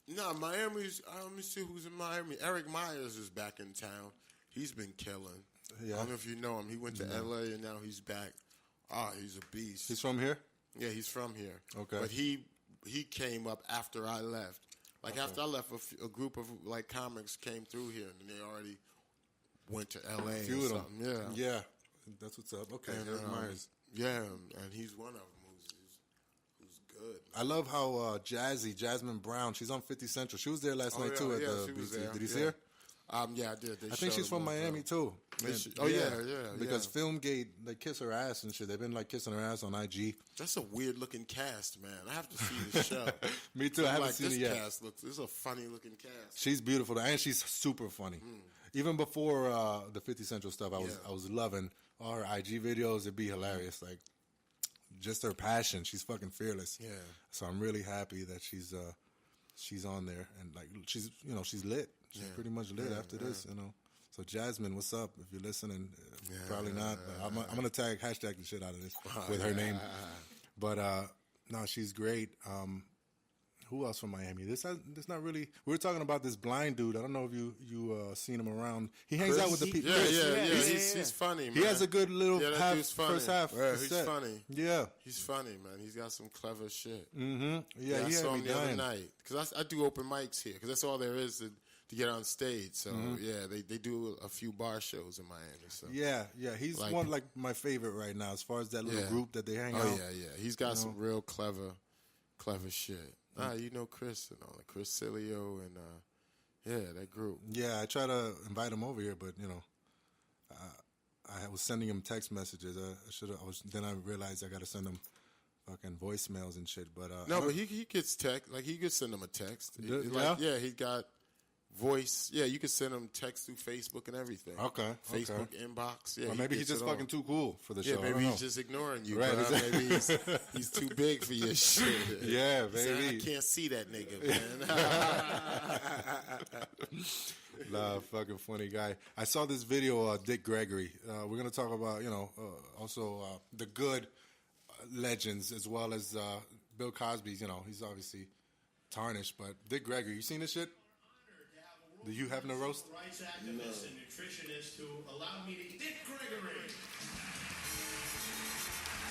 No, Miami's. Let me see who's in Miami. Eric Myers is back in town. He's been killing. Yeah. I don't know if you know him. He went to L.A. and now he's back. He's a beast. He's from here? Yeah, he's from here. Okay. But he came up after I left. Like after I left, a group of like comics came through here, and they already went to L.A. A few or of them. something. Yeah. Yeah. That's what's up. Okay. And, Eric Myers. Yeah, and he's one of them who's good. I love how Jasmine Brown, she's on 50 Central. She was there last night, too, at the she was BT. there. Did you see her? Yeah, I did. I think she's from Miami, too. Yeah. Because Filmgate, they kiss her ass and shit. They've been, like, kissing her ass on IG. That's a weird-looking cast, man. I have to see this show. Me, too. I haven't seen this it yet. Cast this is a funny-looking cast. She's beautiful, and she's super funny. Even before the 50 Central stuff, I was loving all her IG videos. It'd be hilarious. Like, just her passion. She's fucking fearless. Yeah. So I'm really happy that she's on there, and like she's lit. She's pretty much lit after this, So Jasmine, what's up? If you're listening, probably not. But I'm gonna hashtag the shit out of this with her name. But no, she's great. Who else from Miami? This not really. We were talking about this blind dude. I don't know if you seen him around. He hangs out with the people. Yeah. He's funny, man. He has a good little first half. Yeah, of he's set. funny. Yeah, he's funny, man. He's got some clever shit. Mm-hmm. Yeah, I he saw had him me the other dying. night because I do open mics here because that's all there is to get on stage. So yeah, they do a few bar shows in Miami. So Yeah. He's one like my favorite right now as far as that little group that they hang out. Oh yeah. He's got some real clever shit. You know Chris and all, Chris Cilio and that group. Yeah, I try to invite him over here, but I was sending him text messages. Then I realized I got to send him fucking voicemails and shit. But but he gets text. Like he could send him a text. He got voice. Yeah, you can send him text through Facebook and everything. Okay. Facebook inbox. Yeah, or maybe he's just fucking too cool for the show. Yeah, maybe he's just ignoring you. Right, Bro. Maybe he's too big for your shit. Yeah, He's saying, baby. I can't see that nigga, man. Nah, fucking funny guy. I saw this video of Dick Gregory. We're gonna talk about also the good legends as well as Bill Cosby's. He's obviously tarnished, but Dick Gregory. You seen this shit? Do you have no roast? Rights activist and nutritionist who allowed me to Dick Gregory.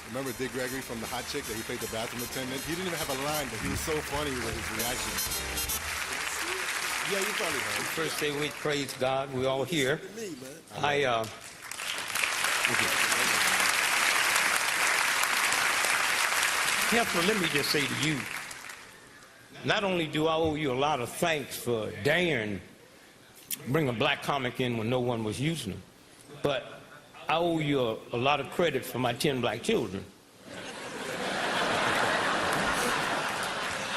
Remember Dick Gregory from The Hot Chick that he played the bathroom attendant? He didn't even have a line, but he was so funny with his reactions. Yeah, you probably heard. First day we praise God. We're all here. Heifer, let me just say to you, not only do I owe you a lot of thanks for daring bring a black comic in when no one was using them, but I owe you a lot of credit for my 10 black children.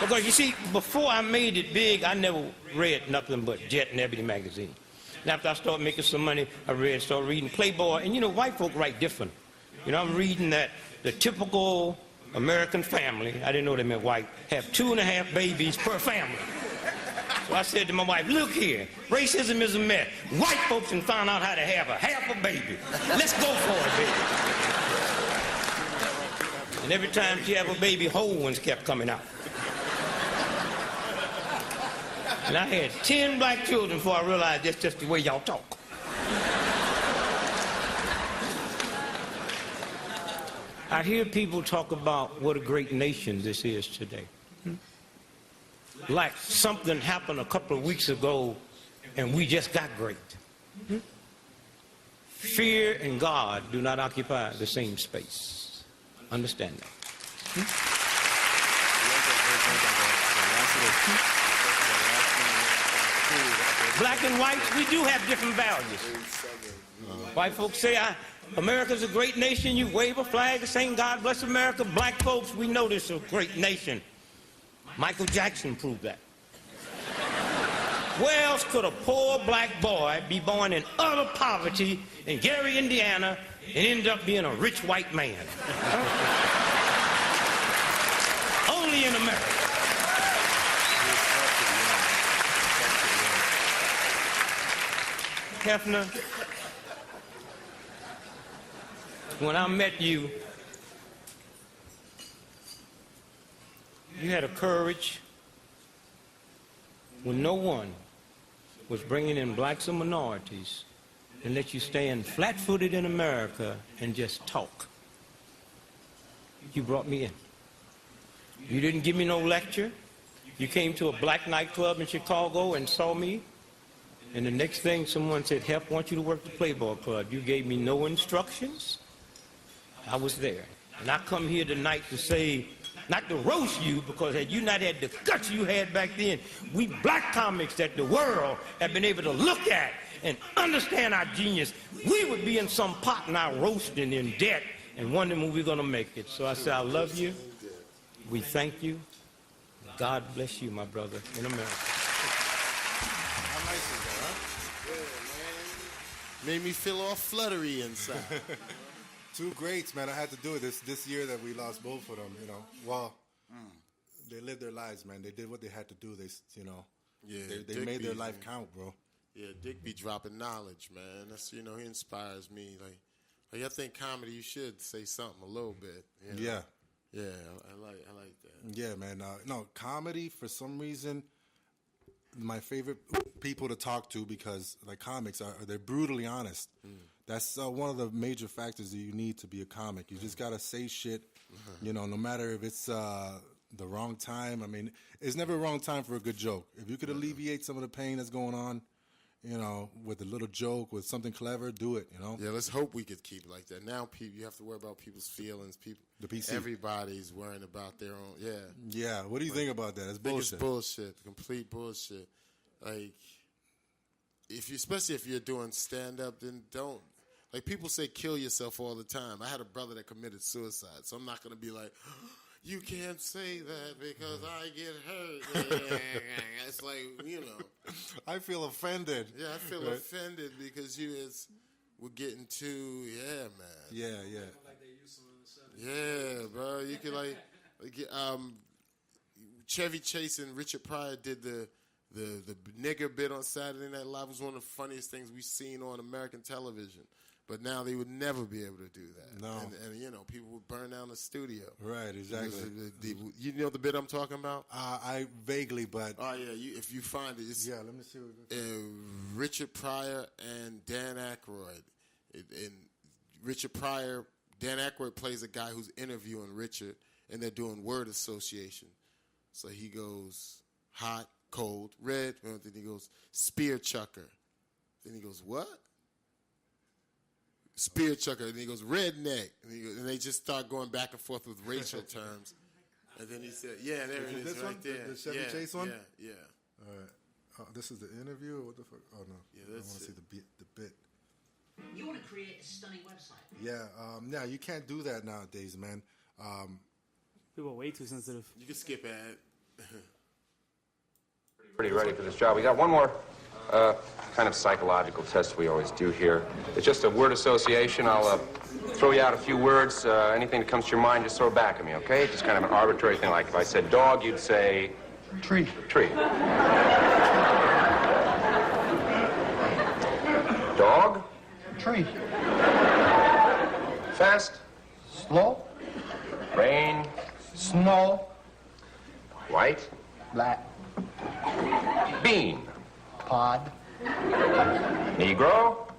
Because you see, before I made it big, I never read nothing but Jet and Ebony magazine. And after I started making some money, I started reading Playboy. And you know, white folk write different. You know, I'm reading that the typical American family, I didn't know they meant white, have 2.5 babies per family. So I said to my wife, look here, racism is a myth. White folks can find out how to have half a baby. Let's go for it, baby. And every time she have a baby, whole ones kept coming out. And I had 10 black children before I realized that's just the way y'all talk. I hear people talk about what a great nation this is today. Like something happened a couple of weeks ago and we just got great. Fear and God do not occupy the same space. Understand that. Black and whites, we do have different values. White folks say, America's a great nation. You wave a flag saying, God bless America. Black folks, we know this is a great nation. Michael Jackson proved that. Where else could a poor black boy be born in utter poverty in Gary, Indiana, and end up being a rich white man? Only in America. Hefner, when I met you, you had a courage when no one was bringing in blacks and minorities and let you stand flat-footed in America and just talk. You brought me in. You didn't give me no lecture. You came to a black nightclub in Chicago and saw me. And the next thing someone said, Hef, I want you to work the Playboy Club. You gave me no instructions. I was there. And I come here tonight to say, not to roast you, because had you not had the guts you had back then, we black comics that the world have been able to look at and understand our genius, we would be in some pot now roasting in debt and wondering when we're going to make it. So I say, I love you. We thank you. God bless you, my brother, in America. How nice is that, huh? Yeah, man. Made me feel all fluttery inside. Two greats, man. I had to do it this year that we lost both of them. You know, well, they lived their lives, man. They did what they had to do. They they made their life count, bro. Yeah, Dick be dropping knowledge, man. That's he inspires me. Like I think comedy, you should say something a little bit. You know? Yeah, yeah. I like that. Yeah, man. No, comedy for some reason. My favorite people to talk to, because like comics they're brutally honest. That's one of the major factors that you need to be a comic. You just gotta say shit, no matter if it's the wrong time. I mean, it's never a wrong time for a good joke. If you could alleviate some of the pain that's going on, with a little joke, with something clever, do it. Yeah, let's hope we could keep it like that. Now, you have to worry about people's feelings. The PC. Everybody's worrying about their own. Yeah. Yeah. What do you think about that? It's bullshit. It's bullshit. Complete bullshit. Like, especially if you're doing stand up, then don't. Like, people say kill yourself all the time. I had a brother that committed suicide, so I'm not going to be like, you can't say that because I get hurt. It's like, I feel offended. Yeah, I feel offended because we're getting too, man. Yeah. Yeah, bro. You could Chevy Chase and Richard Pryor did the nigger bit on Saturday Night Live. It was one of the funniest things we've seen on American television. But now they would never be able to do that. No. And people would burn down the studio. Right, exactly. You know the bit I'm talking about? I vaguely, but... Oh, yeah, if you find it. Yeah, let me see. Richard Pryor and Dan Aykroyd. And Richard Pryor, Dan Aykroyd plays a guy who's interviewing Richard, and they're doing word association. So he goes, hot, cold, red. Then he goes, spear chucker. Then he goes, what? Spear chucker. And he goes, redneck. And they just start going back and forth with racial terms. And then he said, "Yeah, there it is, this right one? there." The Chevy yeah, Chase one? Yeah. All right. Oh, this is the interview? Or what the fuck? Oh, no. Yeah, I want that's to see it. the bit. You want to create a stunning website. Yeah, you can't do that nowadays, man. People are way too sensitive. You can skip ad. Pretty ready for this job. We got one more kind of psychological test we always do here. It's just a word association. I'll throw you out a few words. Anything that comes to your mind, just throw it back at me, okay? Just kind of an arbitrary thing. Like if I said dog, you'd say... Tree. Tree. Dog? Tree. Fast? Slow. Rain? Snow. White? Black. Bean? Pod. Negro?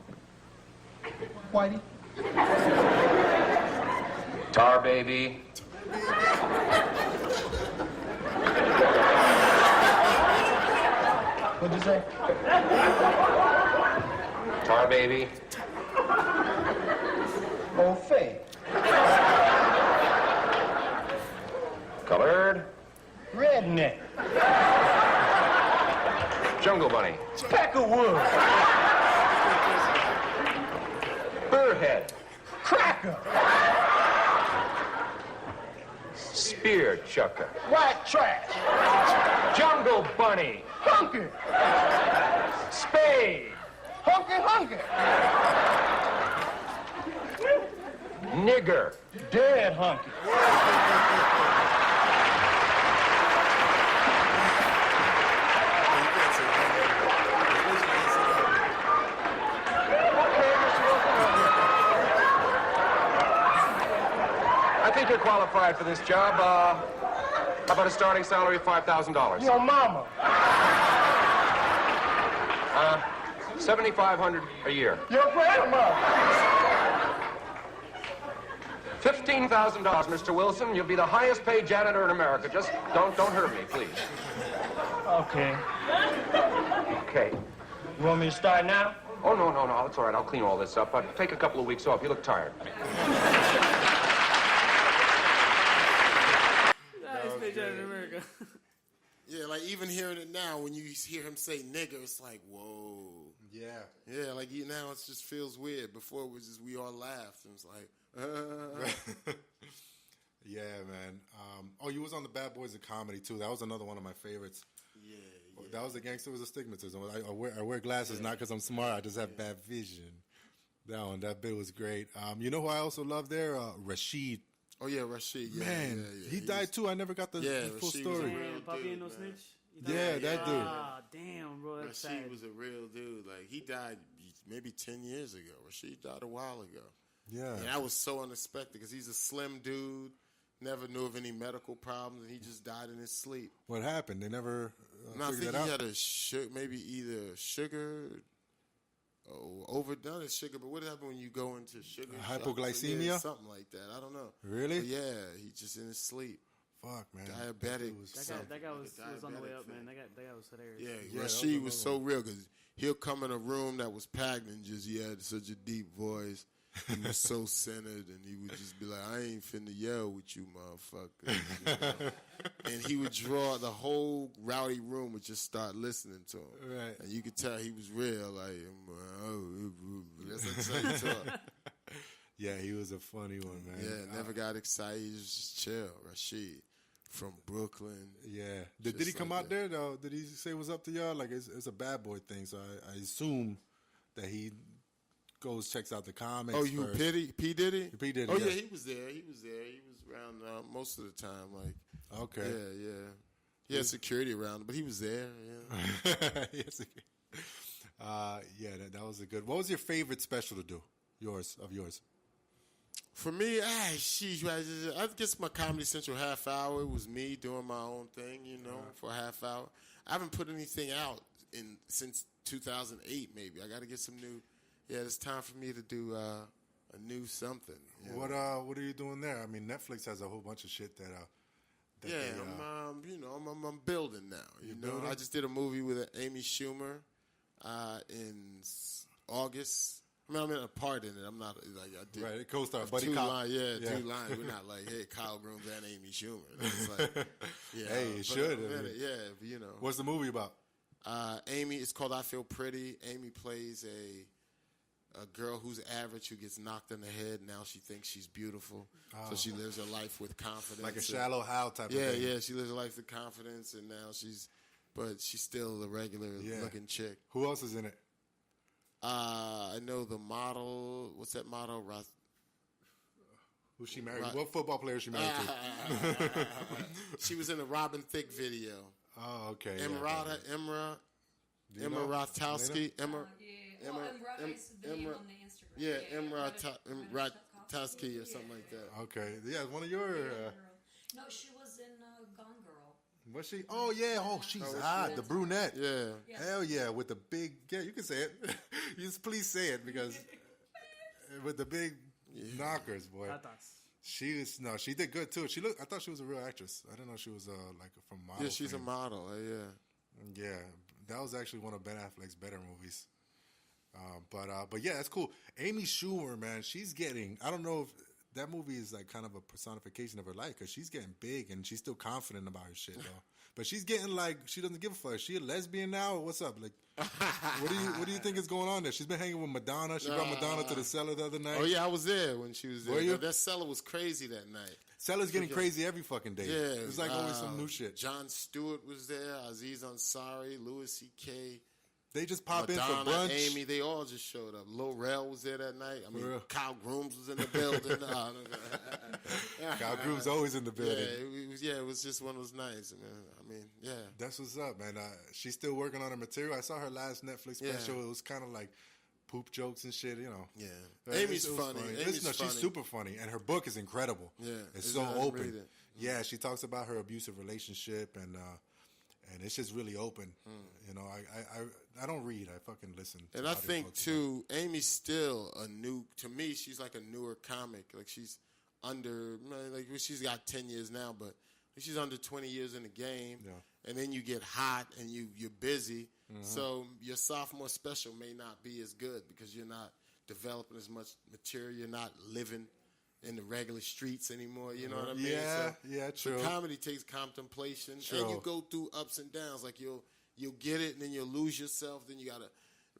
Whitey. Tar baby? What'd you say? Tar baby? Buffet. Colored? Redneck. Jungle bunny? Peck of wood. Burrhead? Cracker. Spear chucker? White trash. Jungle bunny? Hunky. Spade? Hunky. Nigger? Dead hunky. I think you're qualified for this job. How about a starting salary of $5,000? Your mama. $7,500 a year. Your grandmother. $15,000, Mr. Wilson. You'll be the highest paid janitor in America. Just don't hurt me, please. Okay. Okay. You want me to start now? Oh, no. It's all right. I'll clean all this up. But take a couple of weeks off. You look tired. In America. Yeah, like even hearing it now, when you hear him say nigger, it's like, whoa. Yeah. Yeah, like now it just feels weird. Before it was just we all laughed. And it was like, Yeah, man. You was on the Bad Boys of Comedy, too. That was another one of my favorites. Yeah. That was the Gangster with Astigmatism. I wear glasses not because I'm smart. I just have bad vision. That bit was great. You know who I also love there? Rashid. Oh, yeah, Rashid. Yeah, Man, yeah. he died, too. I never got the full Rashid story. Was Poppy ain't no snitch. Yeah, that dude. Ah, damn, bro. That's Rashid sad. was a real dude. Like, he died maybe 10 years ago. Rashid died a while ago. Yeah. And that was so unexpected because he's a slim dude, never knew of any medical problems, and he just died in his sleep. What happened? They never No, I figured think he that out? had maybe either sugar, overdone his sugar, but what happened when you go into sugar? Hypoglycemia? Yeah, something like that. I don't know. Really? But yeah, he just in his sleep. Fuck, man. Diabetic. That guy was on the way up, man. That guy was hilarious. Yeah, Rashid was so real because he'll come in a room that was packed and he had such a deep voice. He was so centered, and he would just be like, I ain't finna yell with you, motherfucker. You know? And he would draw, the whole rowdy room would just start listening to him. Right. And you could tell he was real. Like, that's how he talk. Yeah, he was a funny one, man. Yeah, never got excited. He was just chill. Rashid from Brooklyn. Yeah. Did he come out there, though? Did he say what's up to y'all? Like, it's a Bad Boy thing, so I assume that he goes, checks out the comics. Oh, you first. P. Diddy? P. Diddy, Oh, yeah. he was there. He was around most of the time. Like, okay. Yeah. He had security around him, but he was there, yeah. That was a good. What was your favorite special to do? Yours. For me, I guess my Comedy Central half hour was me doing my own thing, for a half hour. I haven't put anything out since 2008, maybe. I got to get some new. Yeah, it's time for me to do a new something. What are you doing there? I mean, Netflix has a whole bunch of shit that. I'm building now. I just did a movie with Amy Schumer in August. I mean, I'm in a part in it. I'm not like I did. Right, co-star, buddy two cop. lines, two lines. We're not like, hey, Kyle Grooms and Amy Schumer. It's like, hey, it should. You know. What's the movie about? Amy, it's called I Feel Pretty. Amy plays a girl who's average who gets knocked in the head. Now she thinks she's beautiful, so she lives her life with confidence. Like a Shallow Hal type of thing. Yeah, she lives her life with confidence, and now she's still a regular looking chick. Who else is in it? I know the model. What's that model? Who's she married? What football player is she married to? She was in a Robin Thicke video. Oh, okay. Emma Ratajkowski. Emma Ratajkowski or something like that. Okay, yeah, one of your. No, she was in Gone Girl. Was she? Oh yeah. Oh, she's hot. The brunette. Yeah. Hell yeah, with the big. Yeah, you can say it. You just please say it because with the big knockers, boy. She did good too. I thought she was a real actress. I didn't know she was like from model. Yeah, she's a model. Yeah, that was actually one of Ben Affleck's better movies. But yeah, that's cool. Amy Schumer, man, she's getting. I don't know if that movie is like kind of a personification of her life because she's getting big and she's still confident about her shit though. But she's getting like she doesn't give a fuck. Is she a lesbian now or what's up? Like, what do you think is going on there? She's been hanging with Madonna. She brought Madonna to the cellar the other night. Oh yeah, I was there when she was there. Were you? That cellar was crazy that night. Cellar's getting crazy every fucking day. Yeah, it's like always some new shit. John Stewart was there. Aziz Ansari, Louis C.K. They just pop Madonna, in for brunch. Amy, they all just showed up. Lil Rel was there that night. I mean, Kyle Grooms was in the building. Kyle Grooms always in the building. It was just one of those nights, man. I mean, yeah. That's what's up, man. She's still working on her material. I saw her last Netflix special. Yeah. It was kind of like poop jokes and shit, you know. Yeah. Amy's funny. She's super funny, and her book is incredible. Yeah. It's so open. Yeah, she talks about her abusive relationship, and it's just really open. You know, I don't read. I fucking listen. And I think too, Amy's still to me, she's like a newer comic. Like she's she's got 10 years now, but she's under 20 years in the game. Yeah. And then you get hot and you're busy. Mm-hmm. So your sophomore special may not be as good because you're not developing as much material. You're not living in the regular streets anymore. You know what I mean? True. So comedy takes contemplation, true. And you go through ups and downs. Like you'll get it, and then you'll lose yourself. Then you gotta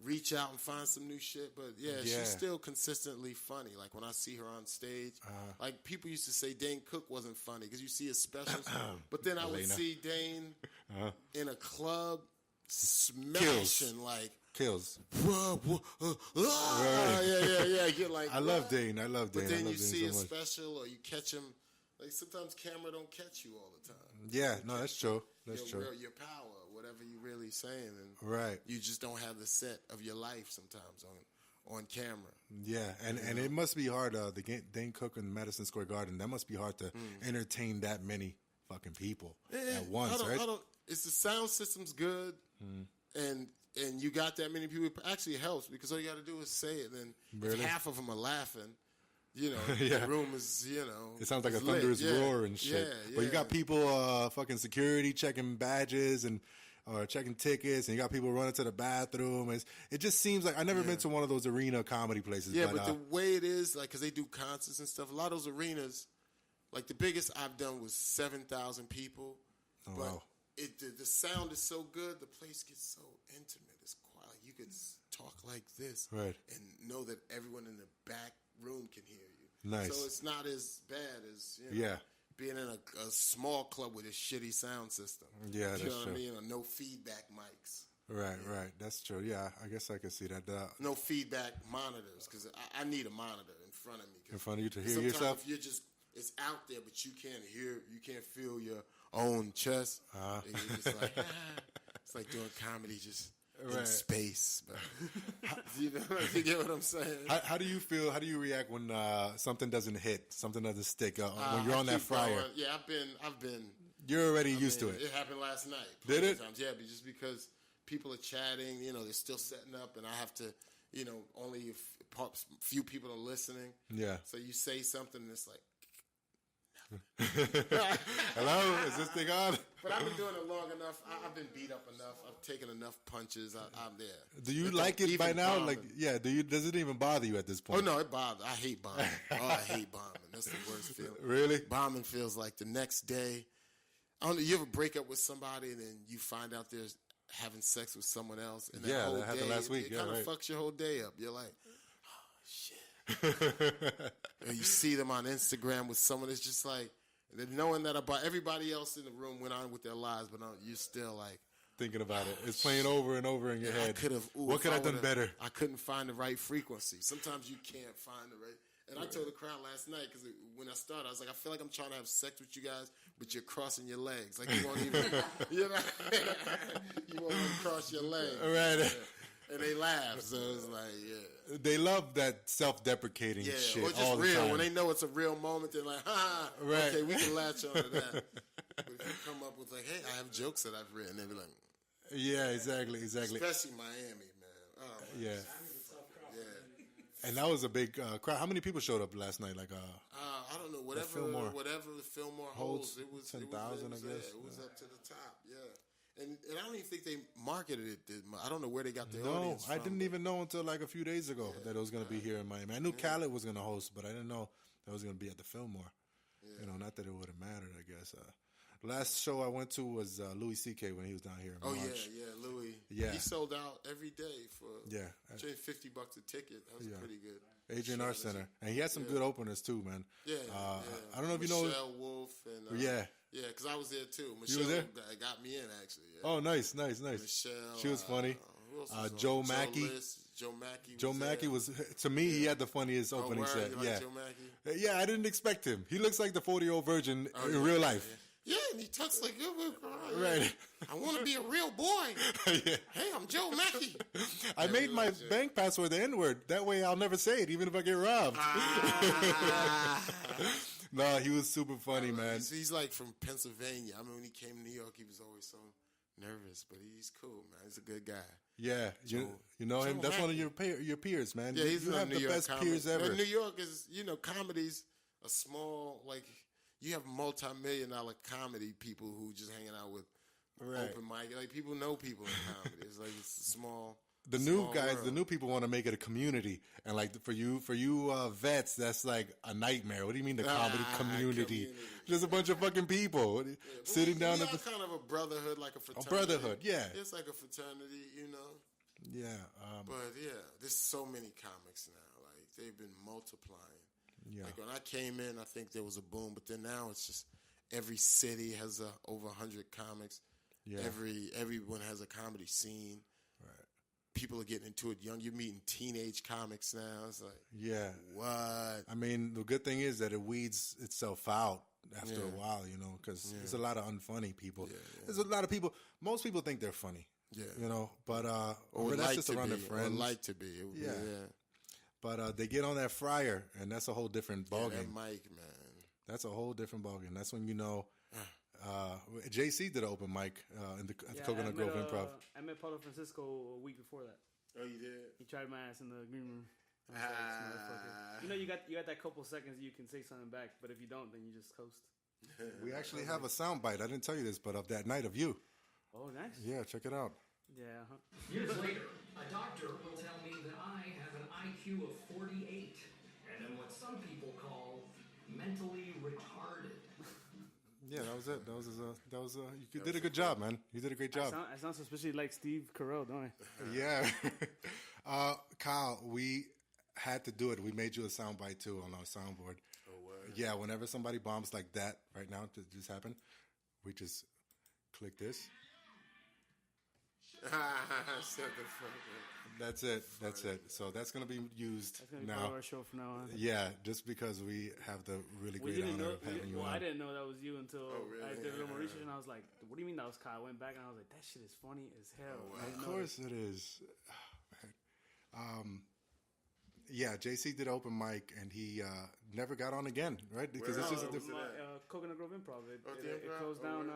reach out and find some new shit. But she's still consistently funny. Like when I see her on stage, like people used to say Dane Cook wasn't funny because you see his specials, but then I would see Dane in a club smashing kills. Yeah. Get like. I love Dane. But then you see a special or you catch him. Like sometimes camera don't catch you all the time. Yeah, no, that's true. That's true. Your power, whatever you really saying, and right. You just don't have the set of your life sometimes on camera. Yeah, and it must be hard. The Dane Cook in Madison Square Garden. That must be hard to entertain that many fucking people at once, right? It's the sound system's good, and you got that many people. It actually helps because all you got to do is say it, and if half of them are laughing. You know, the room is, it sounds like a thunderous roar and shit. Yeah. But you got people fucking security checking badges and checking tickets, and you got people running to the bathroom. It just seems like I've never been to one of those arena comedy places. Yeah, but the way it is, like, because they do concerts and stuff, a lot of those arenas, like the biggest I've done was 7,000 people. Oh, but wow. The sound is so good, the place gets so intimate. It's quiet. You can talk like this and know that everyone in the back room can hear you. Nice. So it's not as bad as being in a small club with a shitty sound system. Yeah, that's you know what true. I mean? Or no feedback mics. Right. That's true. Yeah, I guess I can see that. No feedback monitors because I need a monitor in front of me. In front of you to hear sometimes yourself. If you're it's out there, but you can't hear. You can't feel your own chest. And you're just like it's like doing comedy just. In space, but you get what I'm saying. How do you feel? How do you react when something doesn't hit, something doesn't stick? When you're on that fryer, going. Yeah, I've been. You're already used to it. It happened last night. Did it? Times. Yeah, but just because people are chatting, they're still setting up, and I have to, only a few people are listening. Yeah. So you say something, and it's like Hello, is this thing on? But I've been doing it long enough. I've been beat up enough. I've taken enough punches. I'm there. Do you like it by now? Like, yeah. Does it even bother you at this point? Oh no, it bothers. I hate bombing. I hate bombing. That's the worst feeling. Really? Bombing feels like the next day. I don't know. You ever break up with somebody and then you find out they're having sex with someone else? And that whole that happened day, last week. It kind of fucks your whole day up. You're like, oh shit. And you see them on Instagram with someone. It's just like, knowing that about everybody else in the room went on with their lives, but you're still like thinking about it. It's playing over and over in your head. What could I have done better? I couldn't find the right frequency. Sometimes you can't find the right. And I told the crowd last night, because when I started, I was like, I feel like I'm trying to have sex with you guys, but you're crossing your legs. Like you won't even, you know, you won't even cross your legs. Right. Yeah. And they laugh, so it's like, yeah. They love that self-deprecating shit or just all the real. time. When they know it's a real moment, they're like, ha, right. Okay, we can latch on to that. But if you come up with like, hey, I have jokes that I've written, they'll be like, yeah, exactly. Especially Miami, man. Oh, yeah. Yeah. And that was a big crowd. How many people showed up last night? Like, I don't know. Whatever the Fillmore holds, it was 10,000, I guess. Yeah, it was up to the top. Yeah. And I don't even think they marketed it. I don't know where they got the audience from. I didn't even know until like a few days ago that it was going to be here in Miami. I knew Khaled was going to host, but I didn't know that was going to be at the Fillmore. Yeah. You know, not that it would have mattered, I guess. Last show I went to was Louis C.K. when he was down here in March. Yeah, Louis. Yeah. He sold out every day for $50 a ticket. That was pretty good. Adrian Art Center. And he had some good openers too, man. Yeah. I don't know if you know. Michelle Wolf and yeah, because I was there too. Michelle you were there? got me in actually. Yeah. Oh, nice. Michelle, she was funny. Joe Mackey. Joe Mackey was, to me, he had the funniest opening set. Like Joe Mackey? Yeah, I didn't expect him. He looks like the 40-year-old virgin in real life. Yeah, and he talks like, right. I want to be a real boy. Hey, I'm Joe Mackey. I made my bank password the N-word. That way I'll never say it, even if I get robbed. No, he was super funny, man. He's like from Pennsylvania. I mean, when he came to New York, he was always so nervous, but he's cool, man. He's a good guy. Yeah, you know him. That's one of your peers, man. Yeah, he's you have the best peers ever. New York is, comedy's a small, like, you have multi-million-dollar comedy people who just hanging out with open mic. Like, people know people in comedy. It's like it's a small. The new guys, world. The new people want to make it a community, and like for you vets, that's like a nightmare. What do you mean the comedy community? There's a bunch of fucking people sitting down. We are kind of a brotherhood, like a fraternity. A brotherhood, yeah. It's like a fraternity, Yeah. But yeah, there's so many comics now. Like they've been multiplying. Yeah. Like when I came in, I think there was a boom, but then now it's just every city has over 100 comics. Yeah. Everyone has a comedy scene. Right. People are getting into it young. You're meeting teenage comics now. It's like, yeah, what? I mean, the good thing is that it weeds itself out after a while, because there's a lot of unfunny people. Yeah, yeah. There's a lot of people. Most people think they're funny. Yeah, but or that's like just to around be, their friends. Or like to be. Yeah. But they get on that fryer, and that's a whole different ballgame. That mic, man. That's a whole different ballgame. That's when you know. JC did an open mic at the Coconut Grove Improv. I met Paulo Francisco a week before that. Oh, you did? He tried my ass in the green room. Like, you got that couple seconds you can say something back, but if you don't, then you just coast. We actually have a sound bite. I didn't tell you this, but of that night of you. Oh, nice. Yeah, check it out. Yeah. Years later, a doctor will tell me that I have an IQ of 48 and am what some people call mentally retarded. Yeah, that was it. That was you did a good job, man. You did a great job. I sound suspiciously like Steve Carell, don't I? Yeah. Kyle, we had to do it. We made you a soundbite too on our soundboard. Oh, word. Yeah, whenever somebody bombs like that right now, it just happened, we just click this. That's it. That's it. So that's going to be used that's gonna be now. Part of our show from now on. Yeah, just because we have the really great honor of having you on. I didn't know that was you until really? I did a little more research, and I was like, "What do you mean that was Kyle?" I went back and I was like, "That shit is funny as hell." Oh, wow. Of course it is. Yeah, JC did open mic, and he never got on again, right? Because it's just a different. Coconut Grove Improv. It closed down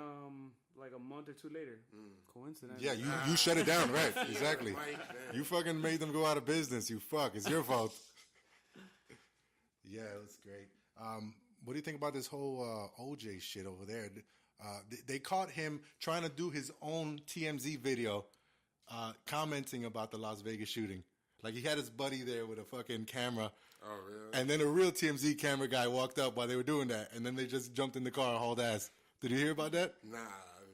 like a month or two later. Coincidence. Yeah, you shut it down, right? Exactly. You fucking made them go out of business. You fuck. It's your fault. Yeah, it was great. what do you think about this whole OJ shit over there? They caught him trying to do his own TMZ video, commenting about the Las Vegas shooting. Like, he had his buddy there with a fucking camera. Oh, really? And then a real TMZ camera guy walked up while they were doing that, and then they just jumped in the car and hauled ass. Did you hear about that? Nah.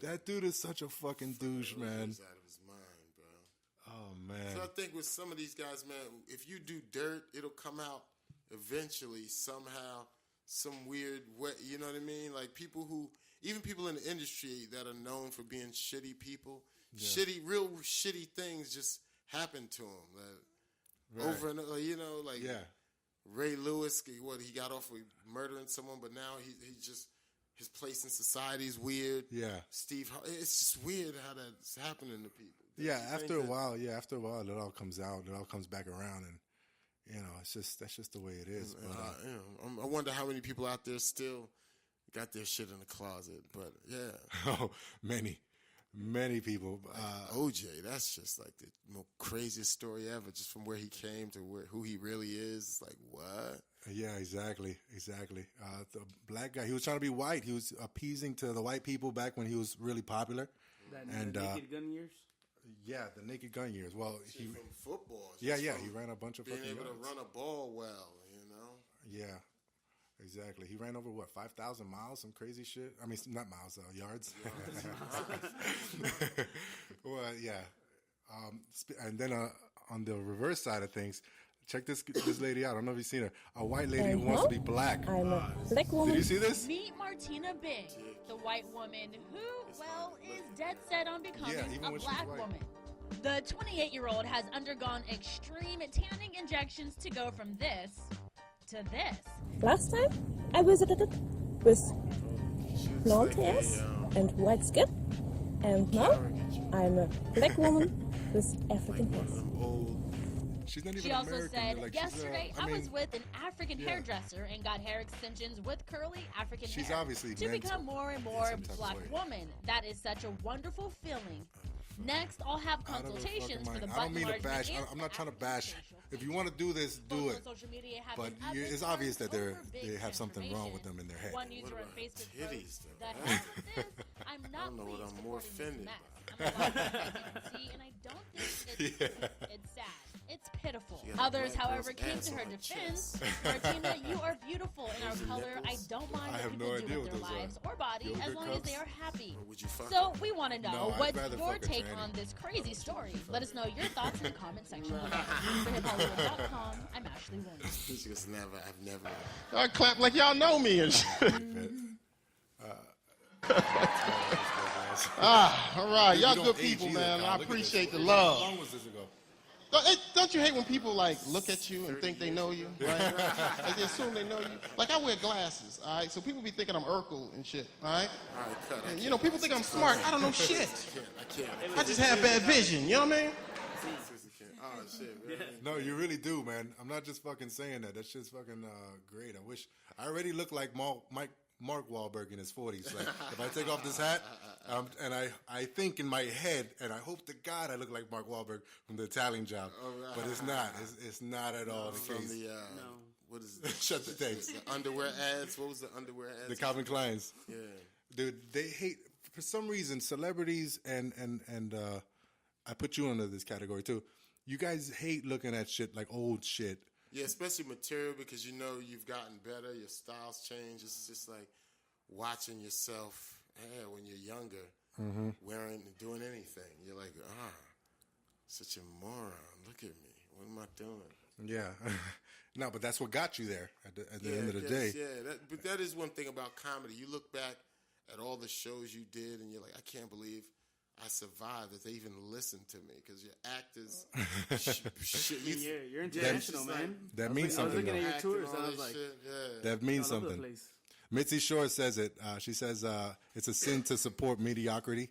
That dude is such a fucking douche, man. He's out of his mind, bro. Oh, man. So I think with some of these guys, man, if you do dirt, it'll come out eventually, somehow, some weird way. You know what I mean? Like, even people in the industry that are known for being shitty people, real shitty things just happen to them. Over and over, like Ray Lewis, he got off with murdering someone, but now he just, his place in society is weird. Yeah. Steve, it's just weird how that's happening to people. Yeah, after a while, it all comes out. It all comes back around, and that's just the way it is. But, I wonder how many people out there still got their shit in the closet. But oh, many people. OJ, that's just like the most craziest story ever. Just from where he came to who he really is. It's like, what? Yeah, exactly. The black guy, he was trying to be white. He was appeasing to the white people back when he was really popular. The Naked Gun years? Yeah, the Naked Gun years. Well, he from football. Yeah, he ran a bunch of being fucking able yards. to run a ball well, Yeah, exactly. He ran over 5,000 miles, some crazy shit. I mean, not miles, yards. Well, yeah. And then on the reverse side of things, check this lady out. I don't know if you've seen her. A white lady who wants to be black. I'm a black woman. Did you see this? Meet Martina Big, the white woman who, is dead set on becoming a black woman. The 28-year-old has undergone extreme tanning injections to go from this to this. Last time, I visited it with blonde hairs and white skin, and now I'm a black woman with African hairs. She's not even She also American. said, Like, yesterday I was with an African hairdresser and got hair extensions with curly African hair. She's obviously to meant become to more and in more some type of black way. woman. That is such a wonderful feeling. Next, I'll have Out of the consultations for fucking the mind. I butt don't mean to enlargement bash. and I'm not trying to bash. If you want to do this, do Folks it. on social media have But been it's obvious that they have something wrong with them in their head. One user on Facebook titties, wrote, "The heck with this? I'm I not don't know what pleased I'm more supporting offended this mess. I'm about to pregnancy, and I don't think it's sad. It's pitiful." She got a Others, black however, girl's came ass to her on her defense. chest. Martina, you are beautiful in our color. I don't mind I what have people no do idea with what their those are. lives or body, Yogurt as long as they cups? are happy. Would you fuck So we want to know, No, I'd what's rather your fuck a take tranny. on this crazy story? Let us know your thoughts in the comment section below. For HipHollywood.com, I'm Ashley Williams. He's just I've never. I clap like y'all know me and shit. All right. You Y'all don't good age people, either, man. Kyle. I Look at appreciate this. the How love. long was this ago? Don't you hate when people look at you and think they know you, right? Like they assume they know you. Like I wear glasses, all right? So people be thinking I'm Urkel and shit, all right? All right, cut. And, people think I'm smart. I don't know shit. I can't. I just have bad vision. You know what I mean? Oh shit, really? No, you really do, man. I'm not just fucking saying that. That shit's fucking great. I already look like Mark Wahlberg in his 40s. Like, if I take off this hat, and I think in my head, and I hope to God I look like Mark Wahlberg from the Italian Job, but it's not. It's not at all the From case. the what is it? Shut the tapes. The underwear ads. What was the underwear ads? The Calvin Kleins. Yeah. Dude, they hate, for some reason, celebrities and I put you under this category too. You guys hate looking at shit like old shit. Yeah, especially material because you've gotten better, your style's changed. It's just like watching yourself when you're younger, wearing and doing anything. You're like, such a moron. Look at me. What am I doing? Yeah. No, but that's what got you there at the end of the I day. guess, yeah, but that is one thing about comedy. You look back at all the shows you did, and you're like, I can't believe I survived, that they even listened to me, because your actors. You're international, man. That means I was something. looking at your Acting, tours, all and I was that like, shit, That means all over the something. place. Mitzi Shore says it. She says it's a sin to support mediocrity,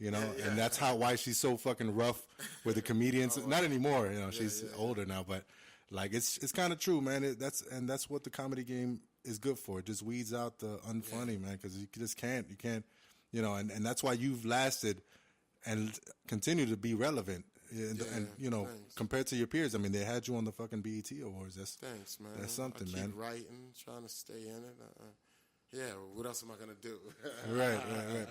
and that's why she's so fucking rough with the comedians. Not anymore, she's older now, but like it's kind of true, man. That's what the comedy game is good for. It just weeds out the unfunny, man, because you can't, and that's why you've lasted and continue to be relevant. And you know, compared to your peers, I mean, they had you on the fucking BET Awards. Thanks, man. That's something, I keep man. writing, trying to stay in it. Yeah, what else am I gonna do? Right.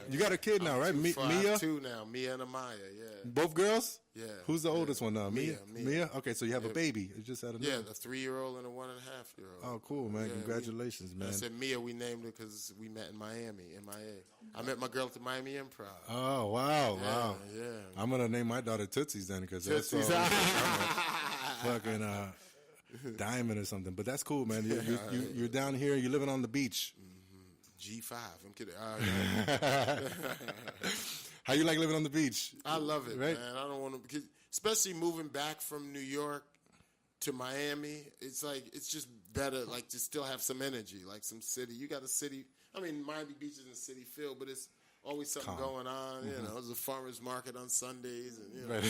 You got a kid now, right? Mia? I have two now, Mia and Amaya. Yeah. Both girls? Yeah. Who's the oldest one now? Mia? Mia. Okay, so you have a baby. You just had a a 3-year-old and a 1.5-year-old. Oh, cool, man. Yeah, Congratulations, man. I said Mia, we named her because we met in Miami, MIA. I met my girl at the Miami Improv. Oh, wow. Yeah. I'm going to name my daughter Tootsies then because that's Tootsies. fucking diamond or something. But that's cool, man. You're down here. You're living on the beach. G5. I'm kidding. How you like living on the beach? I love it, right? man. I don't want to, especially moving back from New York to Miami. It's like it's just better, like to still have some energy, like some city. You got a city. I mean, Miami Beach isn't city feel, but it's always something going on. You know, there's a farmers market on Sundays, and you know,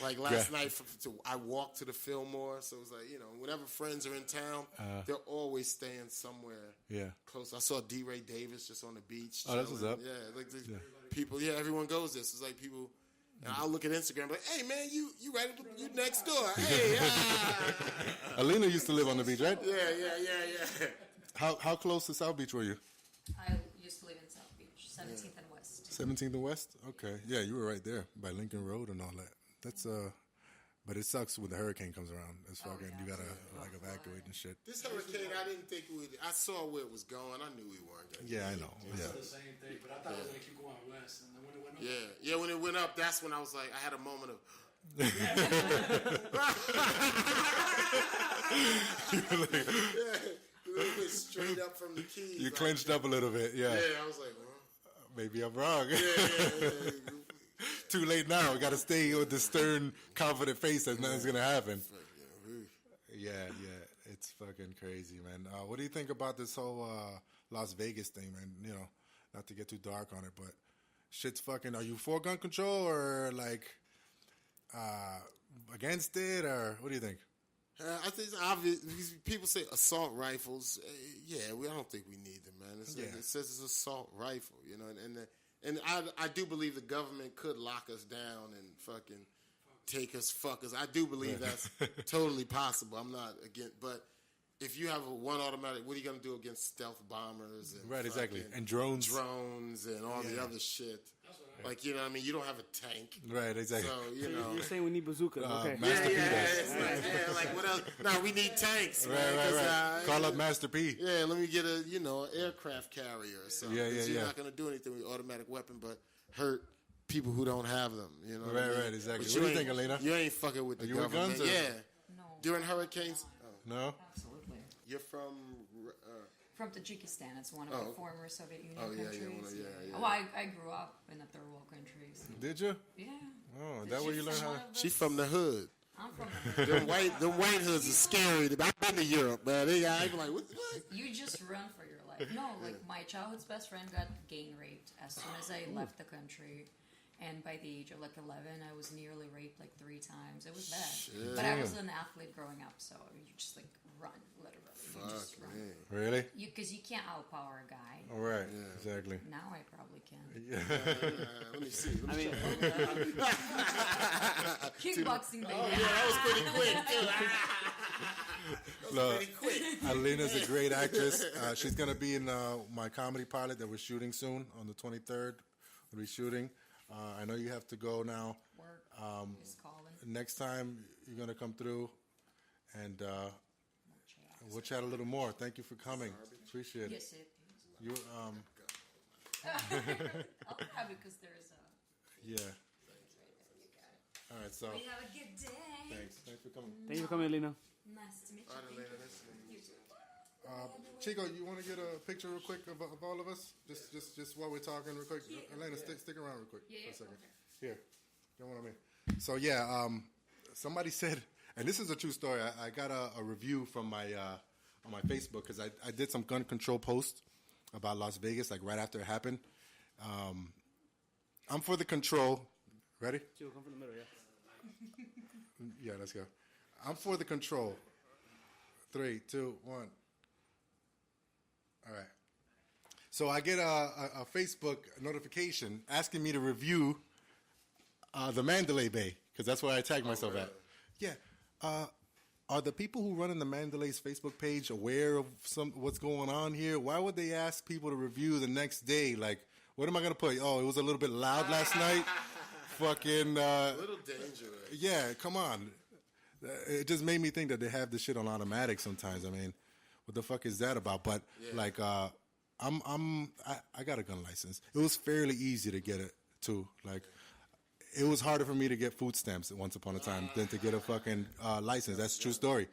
like last night, I walked to the Fillmore, so it was like, you know, whenever friends are in town, they're always staying somewhere. Close. I saw D. Ray Davis just on the beach. Oh, that's what's up. Yeah, like people. Yeah, everyone goes there. So it's like people. And I'll look at Instagram, like, hey man, you right, you next door. Hey, Alina used to live on the beach, right? Yeah. How close to South Beach were you? I used to live in South Beach, 17th and West. 17th and West? Okay. Yeah, you were right there by Lincoln Road and all that. That's but it sucks when the hurricane comes around. It's fucking you gotta like evacuate and shit. This hurricane, I didn't think I saw where it was going. I knew we weren't going. Yeah, I know. I said the same thing, but I thought it was gonna keep going west, and then when it went up. Yeah, when it went up, that's when I was like, I had a moment of. It went straight up from the keys. You clenched up a little bit, yeah. Yeah, I was like, maybe I'm wrong. Yeah. Too late now. Got to stay with the stern, confident face that nothing's gonna happen. Yeah, it's fucking crazy, man. What do you think about this whole Las Vegas thing, man? You know, not to get too dark on it, but shit's fucking. Are you for gun control or like against it, or what do you think? I think it's obvious. People say assault rifles. I don't think we need them, man. It says it's assault rifle, you know, and I do believe the government could lock us down and fucking take us, fuck us. I do believe that's totally possible. I'm not against, but if you have one automatic, what are you going to do against stealth bombers? And exactly. And drones. Drones and all the other shit. Like, you know what I mean? You don't have a tank. Right, exactly. So, you know. You're saying we need bazookas, okay. Master P does. Like, what else? No, we need tanks, man. Right. Call up Master P. Yeah, let me get an aircraft carrier or something. Yeah. You're not going to do anything with automatic weapon but hurt people who don't have them, you know. Right, exactly. What do you think, Elena? You ain't fucking with the government. With guns? Yeah. No. During hurricanes? No? Absolutely. You're from... From Tajikistan. It's one of the former Soviet Union countries. Yeah. Oh, I grew up in the third world countries. Did you? Yeah. Oh, that where you learned how? She's from the hood. I'm from the hood. The white hoods are scary. I've been to Europe, man. They be like, what? You just run for your life. No, like my childhood's best friend got gang raped as soon as I left the country. And by the age of like 11, I was nearly raped like 3 times. It was bad. Shit. But I was an athlete growing up, so you just like run, literally. You just run. Really? Because you can't outpower a guy. All right, exactly. Now I probably can. Let me see. Kickboxing, baby. Oh, yeah, that was pretty quick, too. Look, Alina's a great actress. She's going to be in my comedy pilot that we're shooting soon on the 23rd. We'll be shooting. I know you have to go now. Work is calling. Next time, you're going to come through, and we'll chat a little more. Thank you for coming. Appreciate it. Yes, it is. You, I'll grab it because there's a... Yeah. All right, so... We have a good day. Thanks for coming. Thank you for coming, Alina. Nice to meet you. All right, Elena, nice to meet you. Chico, you want to get a picture real quick of all of us? Just while we're talking real quick. Elena, stick around real quick for a second. Okay. Here. Get one of me. So, somebody said, and this is a true story. I got a review from my on my Facebook because I did some gun control posts about Las Vegas, like right after it happened. I'm for the control. Ready? Chico, come from the middle, Yeah, let's go. I'm for the control. 3, 2, 1. All right. So I get a Facebook notification asking me to review the Mandalay Bay because that's where I tagged myself really? at. Yeah. Are the people who run in the Mandalay's Facebook page aware of what's going on here? Why would they ask people to review the next day? Like, what am I going to put? Oh, it was a little bit loud last night. Fucking. A little dangerous. Yeah, come on. It just made me think that they have this shit on automatic sometimes. I mean, what the fuck is that about? But like, I got a gun license. It was fairly easy to get it too. Like, it was harder for me to get food stamps once upon a time than to get a fucking license. That's a true story.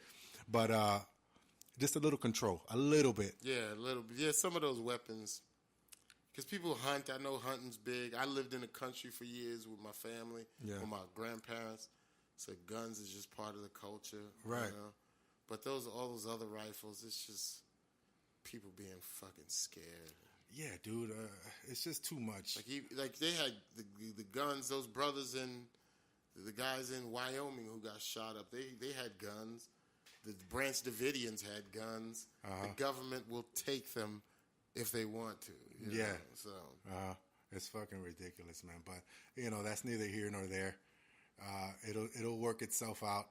But just a little control, a little bit. Yeah, a little bit. Yeah, some of those weapons. Because people hunt. I know hunting's big. I lived in the country for years with my family, with my grandparents. So guns is just part of the culture. Right. You know? But all those other rifles, it's just people being fucking scared. Yeah, dude, it's just too much. Like they had the guns. Those brothers the guys in Wyoming who got shot up. They had guns. The Branch Davidians had guns. The government will take them if they want to. You know? So it's fucking ridiculous, man. But that's neither here nor there. It'll work itself out.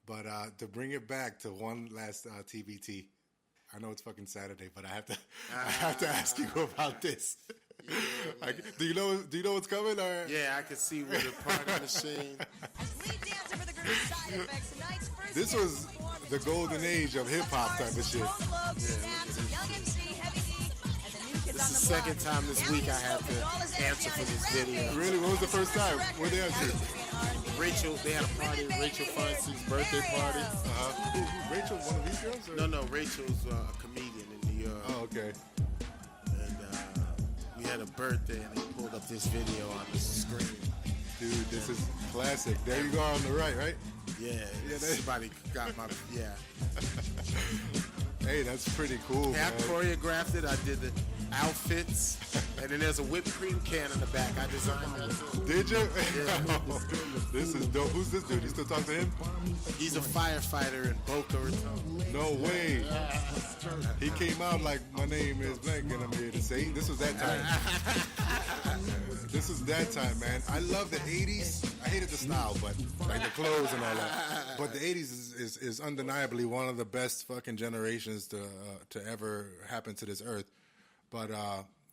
But to bring it back to one last TBT. I know it's fucking Saturday, but I have to ask you about this. Yeah, do you know what's coming? Or? Yeah, I can see with the party machine. This was the golden age of hip hop type of shit. This is the second time this week I have to answer for this video. Really? What was the first time? What did they answer? Rachel, they had a party, Rachel Fonse's birthday party. Rachel, one of these girls? Or? No, Rachel's a comedian in New York. Oh, okay. And we had a birthday, and they pulled up this video on the screen. Dude, this is classic. There you go on the right? Yeah, somebody got my, Hey, that's pretty cool, man. I choreographed it. I did the outfits. And then there's a whipped cream can in the back. I designed that too. Did you? Yeah. This is dope. Who's this dude? You still talk to him? He's a firefighter in Boca Raton. No way. He came out like, my name is blank and I'm here to say. This was that time. This is that time, man. I love the 80s. I hated the style, but like the clothes and all that. But the 80s is undeniably one of the best fucking generations to ever happen to this earth. But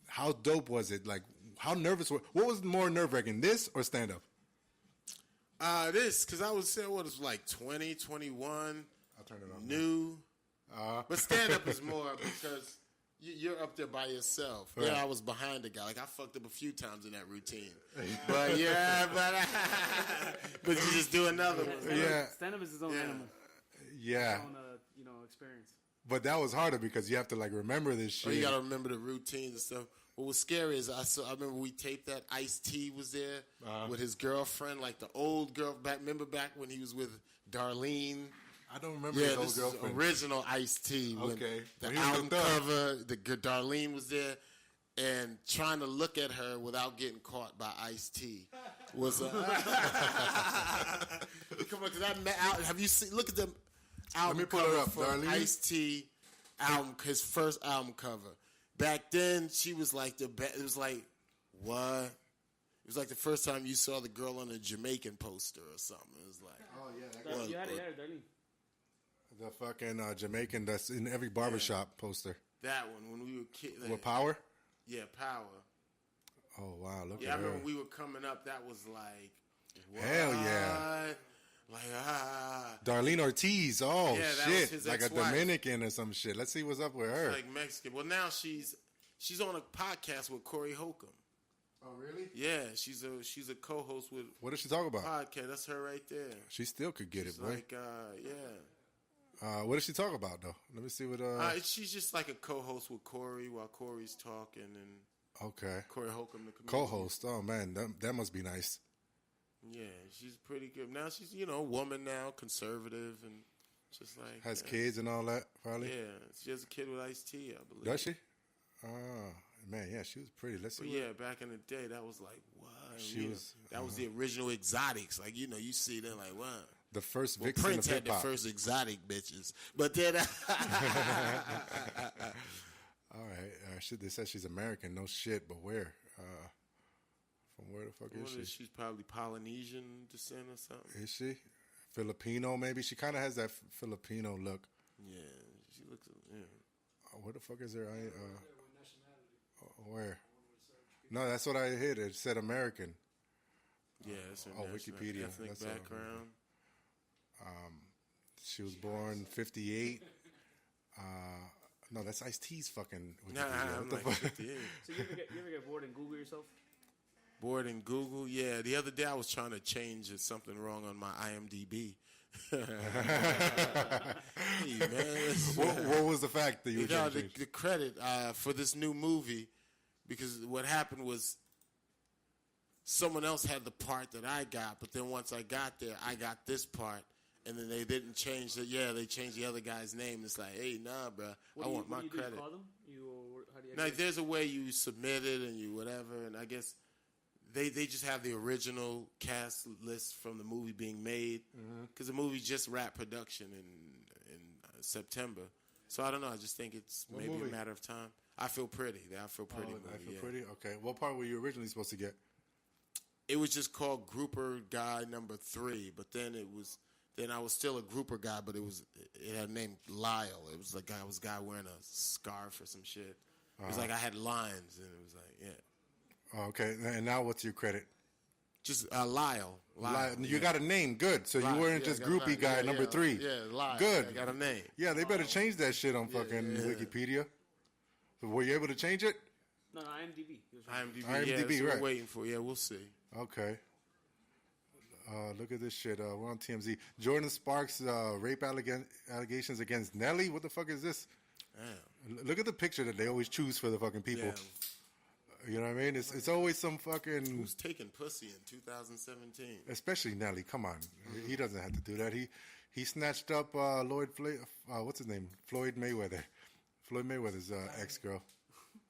how dope was it? Like, how nervous what was more nerve-wracking, this or stand-up? This, because I was saying, what, it was like 20, 21. I'll turn it on. New. But stand-up is more because you're up there by yourself. Right. Yeah, I was behind the guy. Like, I fucked up a few times in that routine. But, but you just do another one. Stand-up is his own animal. Yeah. His own, experience. But that was harder because you have to, like, remember this shit. You got to remember the routines and stuff. What was scary is I remember we taped that. Ice-T was there with his girlfriend, like the old girl. Remember back when he was with Darlene? I don't remember his old girlfriend. Original Ice-T. Okay. The album cover, Darlene was there, and trying to look at her without getting caught by Ice-T was. Come on, have you seen? Look at the album. Let me pull her up. Darlene Ice-T album, his first album cover. Back then, she was like it was like, what? It was like the first time you saw the girl on a Jamaican poster or something. It was like, oh yeah, you had it there, Darlene. The fucking Jamaican that's in every barbershop poster. That one when we were kids. With Power? Yeah, Power. Oh wow, look at her. Yeah, I remember when we were coming up. That was like, what? Hell yeah. Like Darlene Ortiz. Oh yeah, that shit, was his like ex-wife. a Dominican or some shit. Let's see what's up with her. Like Mexican. Well, now she's on a podcast with Corey Holcomb. Oh really? Yeah, she's a co-host with. What does she talk about? Podcast. That's her right there. She still could get She's it, boy. like, yeah. What does she talk about though? Let me see what. She's just like a co-host with Corey while Corey's talking and. Okay. Corey Holcomb, the comedian. Co-host. Oh man, that must be nice. Yeah, she's pretty good. Now she's a woman now, conservative and just like has kids and all that. Probably. Yeah, she has a kid with Ice-T, I believe. Does she? Oh man, yeah, she was pretty. Let's see. But yeah, back in the day, that was like what? That was the original exotics. Like you see them like what? The first vixen of Prince had the hip-hop. first exotic bitches, but then. All right. They said she's American. No shit, but where? From Where the fuck is she? She's probably Polynesian descent or something. Is she? Filipino, maybe? She kind of has that Filipino look. Yeah, she looks. Yeah. Where the fuck is her? Where? No, that's what I hit. It said American. Yeah, it's her Wikipedia. Ethnic That's background. She was born 58. No, that's Ice-T's fucking Wikipedia. Nah, I'm like 58. So you ever get bored and Google yourself? Bored in Google? Yeah, the other day I was trying to change something wrong on my IMDb. Hey, man. What was the fact that you were trying to change? The credit for this new movie, because what happened was someone else had the part that I got, but then once I got there, I got this part, and then they didn't change it. Yeah, they changed the other guy's name. It's like, hey, nah, bro, I want my credit. Do you call them? How do you Now, there's a way you submit it and you whatever, and I guess they just have the original cast list from the movie being made, because the movie just wrapped production in September. So I don't know. I just think it's maybe a matter of time. I Feel Pretty. I Feel Pretty. I Feel Pretty. Okay. What part were you originally supposed to get? It was just called Grouper Guy number 3, but then I was still a grouper guy, but it had a name Lyle. It was a guy wearing a scarf or some shit. It was like I had lines, and it was like, yeah. Okay, and now what's your credit? Just Lyle. You got a name, good. So you weren't just groupie guy number 3. Yeah, Lyle. Good. I got a name. Yeah, they better change that shit on fucking Wikipedia. So were you able to change it? No, IMDb. IMDb, right. We're waiting for. Yeah, we'll see. Okay. Look at this shit. We're on TMZ. Jordan Sparks rape allegations against Nelly. What the fuck is this? Damn. Look at the picture that they always choose for the fucking people. Yeah. You know what I mean? It's always some fucking... Who's taking pussy in 2017? Especially Nelly. Come on. He doesn't have to do that. He snatched up what's his name? Floyd Mayweather. Floyd Mayweather's ex-girl.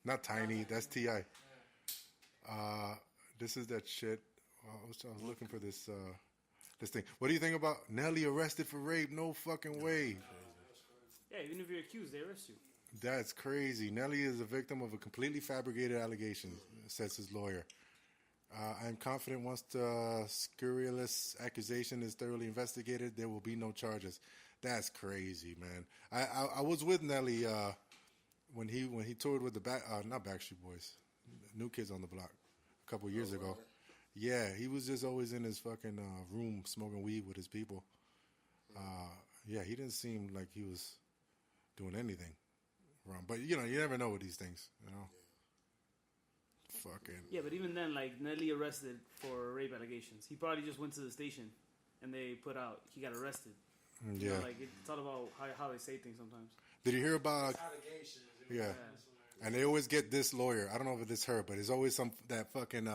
Not Tiny. That's T.I. This is that shit. I was looking for this thing. What do you think about Nelly arrested for rape? No fucking way. Yeah, even if you're accused, they arrest you. That's crazy. Nelly is a victim of a completely fabricated allegation, says his lawyer. I'm confident once the scurrilous accusation is thoroughly investigated, there will be no charges. That's crazy, man. I was with Nelly when he toured with the not Backstreet Boys, New Kids on the Block, a couple years ago. Yeah, he was just always in his fucking room smoking weed with his people. Yeah, he didn't seem like he was doing anything wrong. But, you never know with these things, Fucking. Yeah, but even then, like, Nelly arrested for rape allegations. He probably just went to the station and they put out, he got arrested. Yeah. It's all about how they say things sometimes. Did you hear about... Yeah. And they always get this lawyer. I don't know if it's her, but it's always that fucking...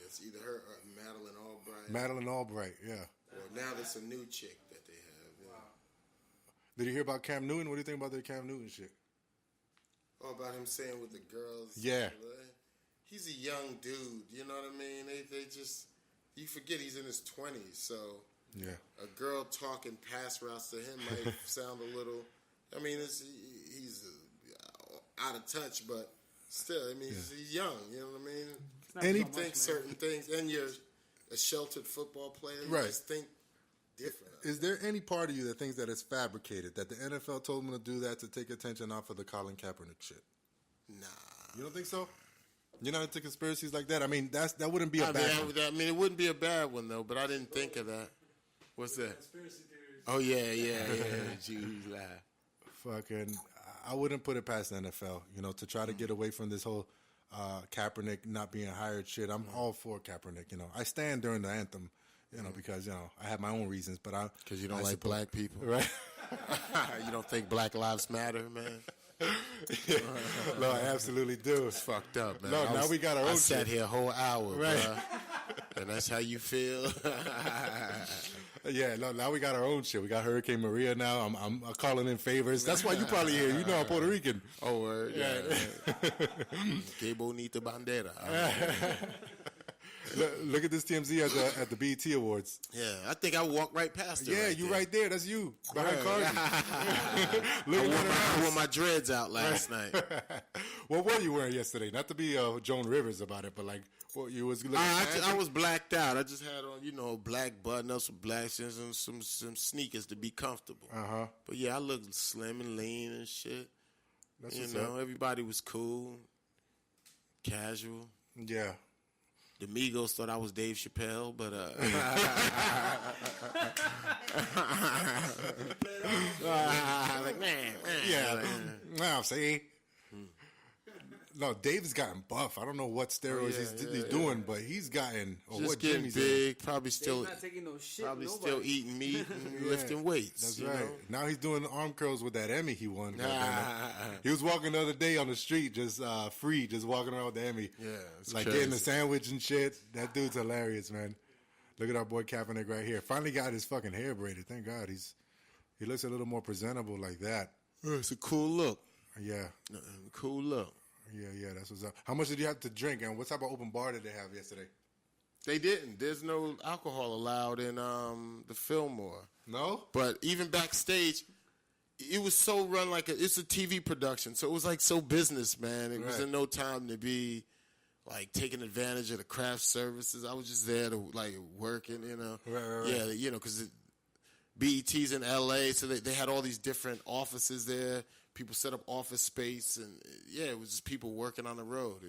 It's either her or Madeline Albright. Madeline Albright, yeah. Well, now there's a new chick that they have. Yeah. Did you hear about Cam Newton? What do you think about the Cam Newton shit? Oh, about him saying with the girls. Yeah. He's a young dude. You know what I mean? They just... You forget he's in his 20s, so... Yeah. A girl talking pass routes to him might sound a little... I mean, he's out of touch, but still, I mean, he's young. You know what I mean? And he thinks certain things, and you're a sheltered football player. You just think different. Is there any part of you that thinks that it's fabricated, that the NFL told him to do that to take attention off of the Colin Kaepernick shit? Nah. You don't think so? You're not into conspiracies like that? I mean, that wouldn't be a bad one. I mean, it wouldn't be a bad one, though, but I didn't think of that. What's that? Conspiracy theories. Oh, yeah. Jews lie. Fucking, I wouldn't put it past the NFL, to try to get away from this whole Kaepernick not being hired shit. I'm all for Kaepernick, I stand during the anthem, because, I have my own reasons, but because you don't like black people. Right? You don't think Black Lives Matter, man? No, I absolutely do. It's fucked up, man. No, now we got our own I sat here a whole hour, right? Bruh, and that's how you feel. Yeah, no, now we got our own shit. We got Hurricane Maria now. I'm calling in favors. That's why you probably hear. I'm Puerto Rican. Oh, word. Yeah. Que bonita bandera. Look at this TMZ at the BET Awards. Yeah, I think I walked right past it. Yeah, you right there. That's you. Behind Cardi. I wore my dreads out last night. What were you wearing yesterday? Not to be Joan Rivers about it, but like, what you was looking I was blacked out. I just had on, black button-ups, some black shins, and some sneakers to be comfortable. But yeah, I looked slim and lean and shit. That's what's up. Everybody was cool, casual. Yeah. The Migos thought I was Dave Chappelle, but like man. Yeah. Wow, see. No, Dave's gotten buff. I don't know what steroids he's doing, but he's gotten just what getting Jimmy's big. Probably still not taking no shit. Probably still eating meat and lifting weights. That's right. Now he's doing arm curls with that Emmy he won. He was walking the other day on the street, just free, just walking around with the Emmy. Yeah, it's like crazy. getting a sandwich and shit. That dude's hilarious, man. Look at our boy Kaepernick right here. Finally got his fucking hair braided. Thank God. He looks a little more presentable like that. It's a cool look. Yeah. Cool look. Yeah, that's what's up. How much did you have to drink, and what type of open bar did they have yesterday? They didn't. There's no alcohol allowed in the Fillmore. No? But even backstage, it was so run like it's a TV production, so it was like so business, man. It was in no time to be like taking advantage of the craft services. I was just there to like working, Right. Yeah, because BET's in LA, so they had all these different offices there. People set up office space, and it was just people working on the road.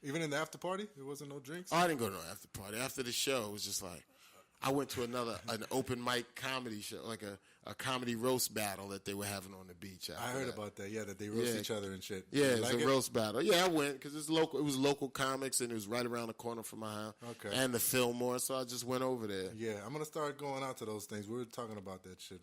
Even in the after party, there wasn't no drinks? Oh, I didn't go to no after party. After the show, it was just like I went to an open mic comedy show, like a comedy roast battle that they were having on the beach. I heard about that. Yeah, that they roast each other and shit. Yeah, it's a roast battle. Yeah, I went because it's local. It was local comics, and it was right around the corner from my house. Okay. And the Fillmore, so I just went over there. Yeah, I'm gonna start going out to those things. We were talking about that shit.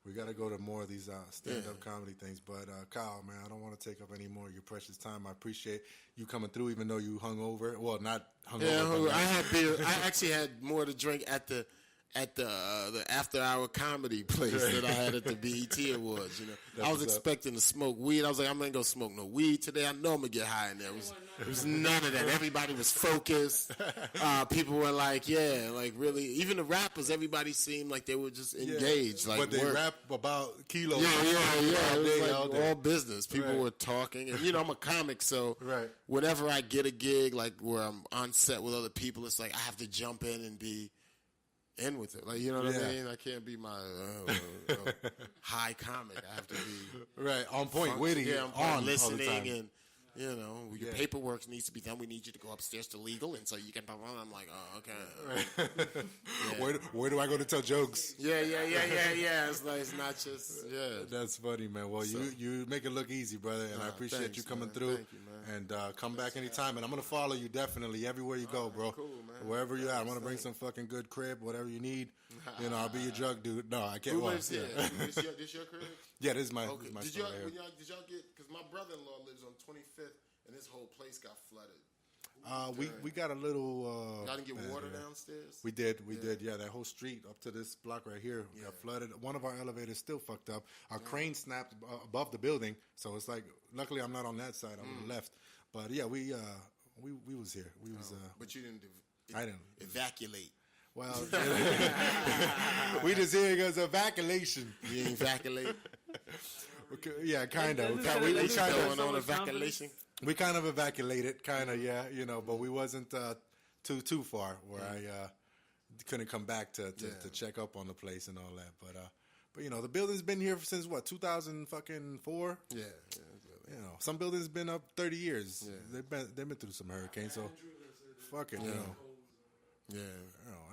We got to go to more of these stand-up comedy things. But, Kyle, man, I don't want to take up any more of your precious time. I appreciate you coming through, even though you hung over. Well, not hung over. I had beer. I actually had more to drink at the after-hour comedy place that I had at the BET Awards. I was expecting to smoke weed. I was like, I'm not going to smoke no weed today. I know I'm going to get high in there. It was none of that. Everybody was focused. People were like, really. Even the rappers, everybody seemed like they were just engaged. Like, but they rap about kilos. Yeah. It was like all business. People Right. were talking. And, I'm a comic, so Right. whenever I get a gig, like where I'm on set with other people, it's like I have to jump in and be in with it. Like, you know what I mean? I can't be my high comic. I have to be on point, witty, on listening, all the time. and your paperwork needs to be done. We need you to go upstairs to legal, and so you can. I'm like, oh, okay. Where do I go to tell jokes? Yeah. It's like it's not just That's funny, man. Well, you make it look easy, brother, and I appreciate you coming through. Thank you, man. And come back anytime, and I'm gonna follow you definitely everywhere you go, bro. Cool, man. Wherever you're at, I'm gonna bring some fucking good crib, whatever you need. I'll be your drug dude. No, I can't. Who lives here? This your crib? Yeah, this is my. Okay. This is my Did store y'all here. get? Because my brother-in-law lives on 25th, and this whole place got flooded. We got a little. Y'all didn't get water downstairs? We did. Yeah, that whole street up to this block right here got flooded. One of our elevators still fucked up. Our crane snapped above the building, so it's like. Luckily, I'm not on that side. I'm on the left. But yeah, we was here. We was. But you didn't. I didn't evacuate. Well, we just hearing as evacuation. You evacuate. Okay, yeah, kind of. We kind of evacuated, kind of, but we wasn't too far where I couldn't come back to check up on the place and all that. But the building's been here since what 2004. Yeah. Some buildings been up 30 years. Yeah. They've been through some hurricanes, so fuck it, Yeah.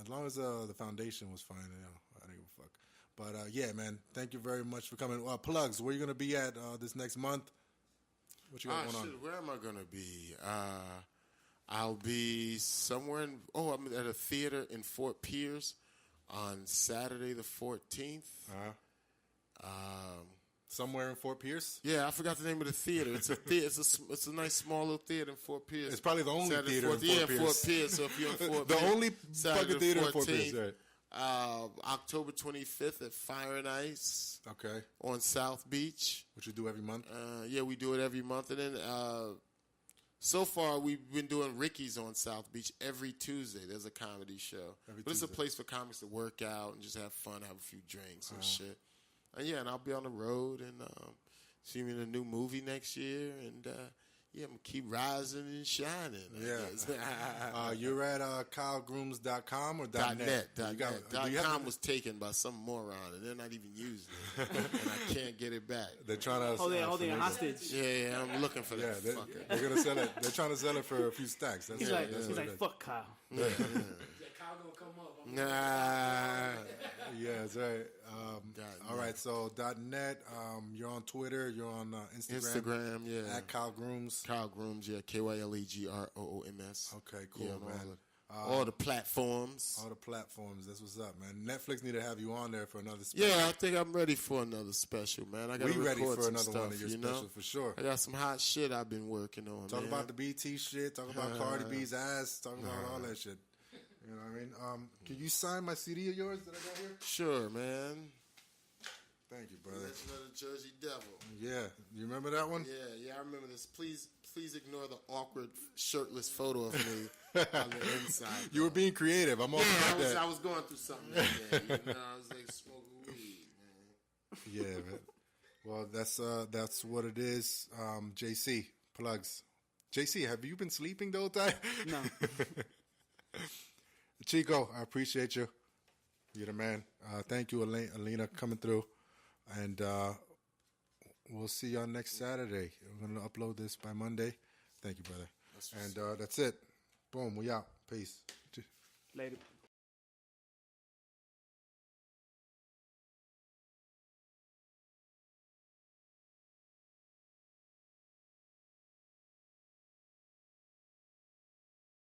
As long as the foundation was fine, I didn't give a fuck. But yeah, man, thank you very much for coming. Plugs, where you gonna be at this next month? What you got going on? Where am I gonna be? I'll be somewhere I'm at a theater in Fort Pierce on Saturday the 14th. Somewhere in Fort Pierce? Yeah, I forgot the name of the theater. It's a theater. It's a nice small little theater in Fort Pierce. It's probably the only theater in Fort Pierce. Fort Pierce. So if you're in Fort the Pierce, only fucking theater in Fort Pierce. Right. October 25th at Fire and Ice. Okay. On South Beach. Which you do every month? Yeah, we do it every month. And then so far we've been doing Ricky's on South Beach every Tuesday. There's a comedy show. But it's a place for comics to work out and just have fun, have a few drinks and shit. And I'll be on the road and see me in a new movie next year. And I'm gonna keep rising and shining. Yeah. You're at KyleGrooms.com or .net? .com was taken by some moron, and they're not even using it, and I can't get it back. They're trying to hold it hostage. Yeah, I'm looking for that. They're gonna sell it. They're trying to sell it for a few stacks. He's like, fuck Kyle. Kyle gonna come up. Yeah, that's right. All right, so .net. You're on Twitter. You're on Instagram. Yeah. At Kyle Grooms. Kyle Grooms, yeah. KYLEGROOMS. Okay, cool, man. All the platforms. All the platforms. That's what's up, man. Netflix need to have you on there for another special. Yeah, I think I'm ready for another special, man. I got to ready record for some another stuff, one of your specials for sure. I got some hot shit I've been working on. Talk about the BT shit. Talk about Cardi B's ass. Talk about all that shit. You know what I mean? Can you sign my CD of yours that I got here? Sure, man. Thank you, brother. Legend of the Jersey Devil. Yeah, you remember that one? Yeah, I remember this. Please ignore the awkward shirtless photo of me on the inside. You were being creative. I'm all about that. I was going through something like that. I was like smoking weed, man. Yeah, man. Well, that's what it is. JC, plugs. JC, have you been sleeping the whole time? No. Chico, I appreciate you. You're the man. Thank you, Alina, coming through. And we'll see y'all next Saturday. We're going to upload this by Monday. Thank you, brother. And that's it. Boom, we out. Peace. Later.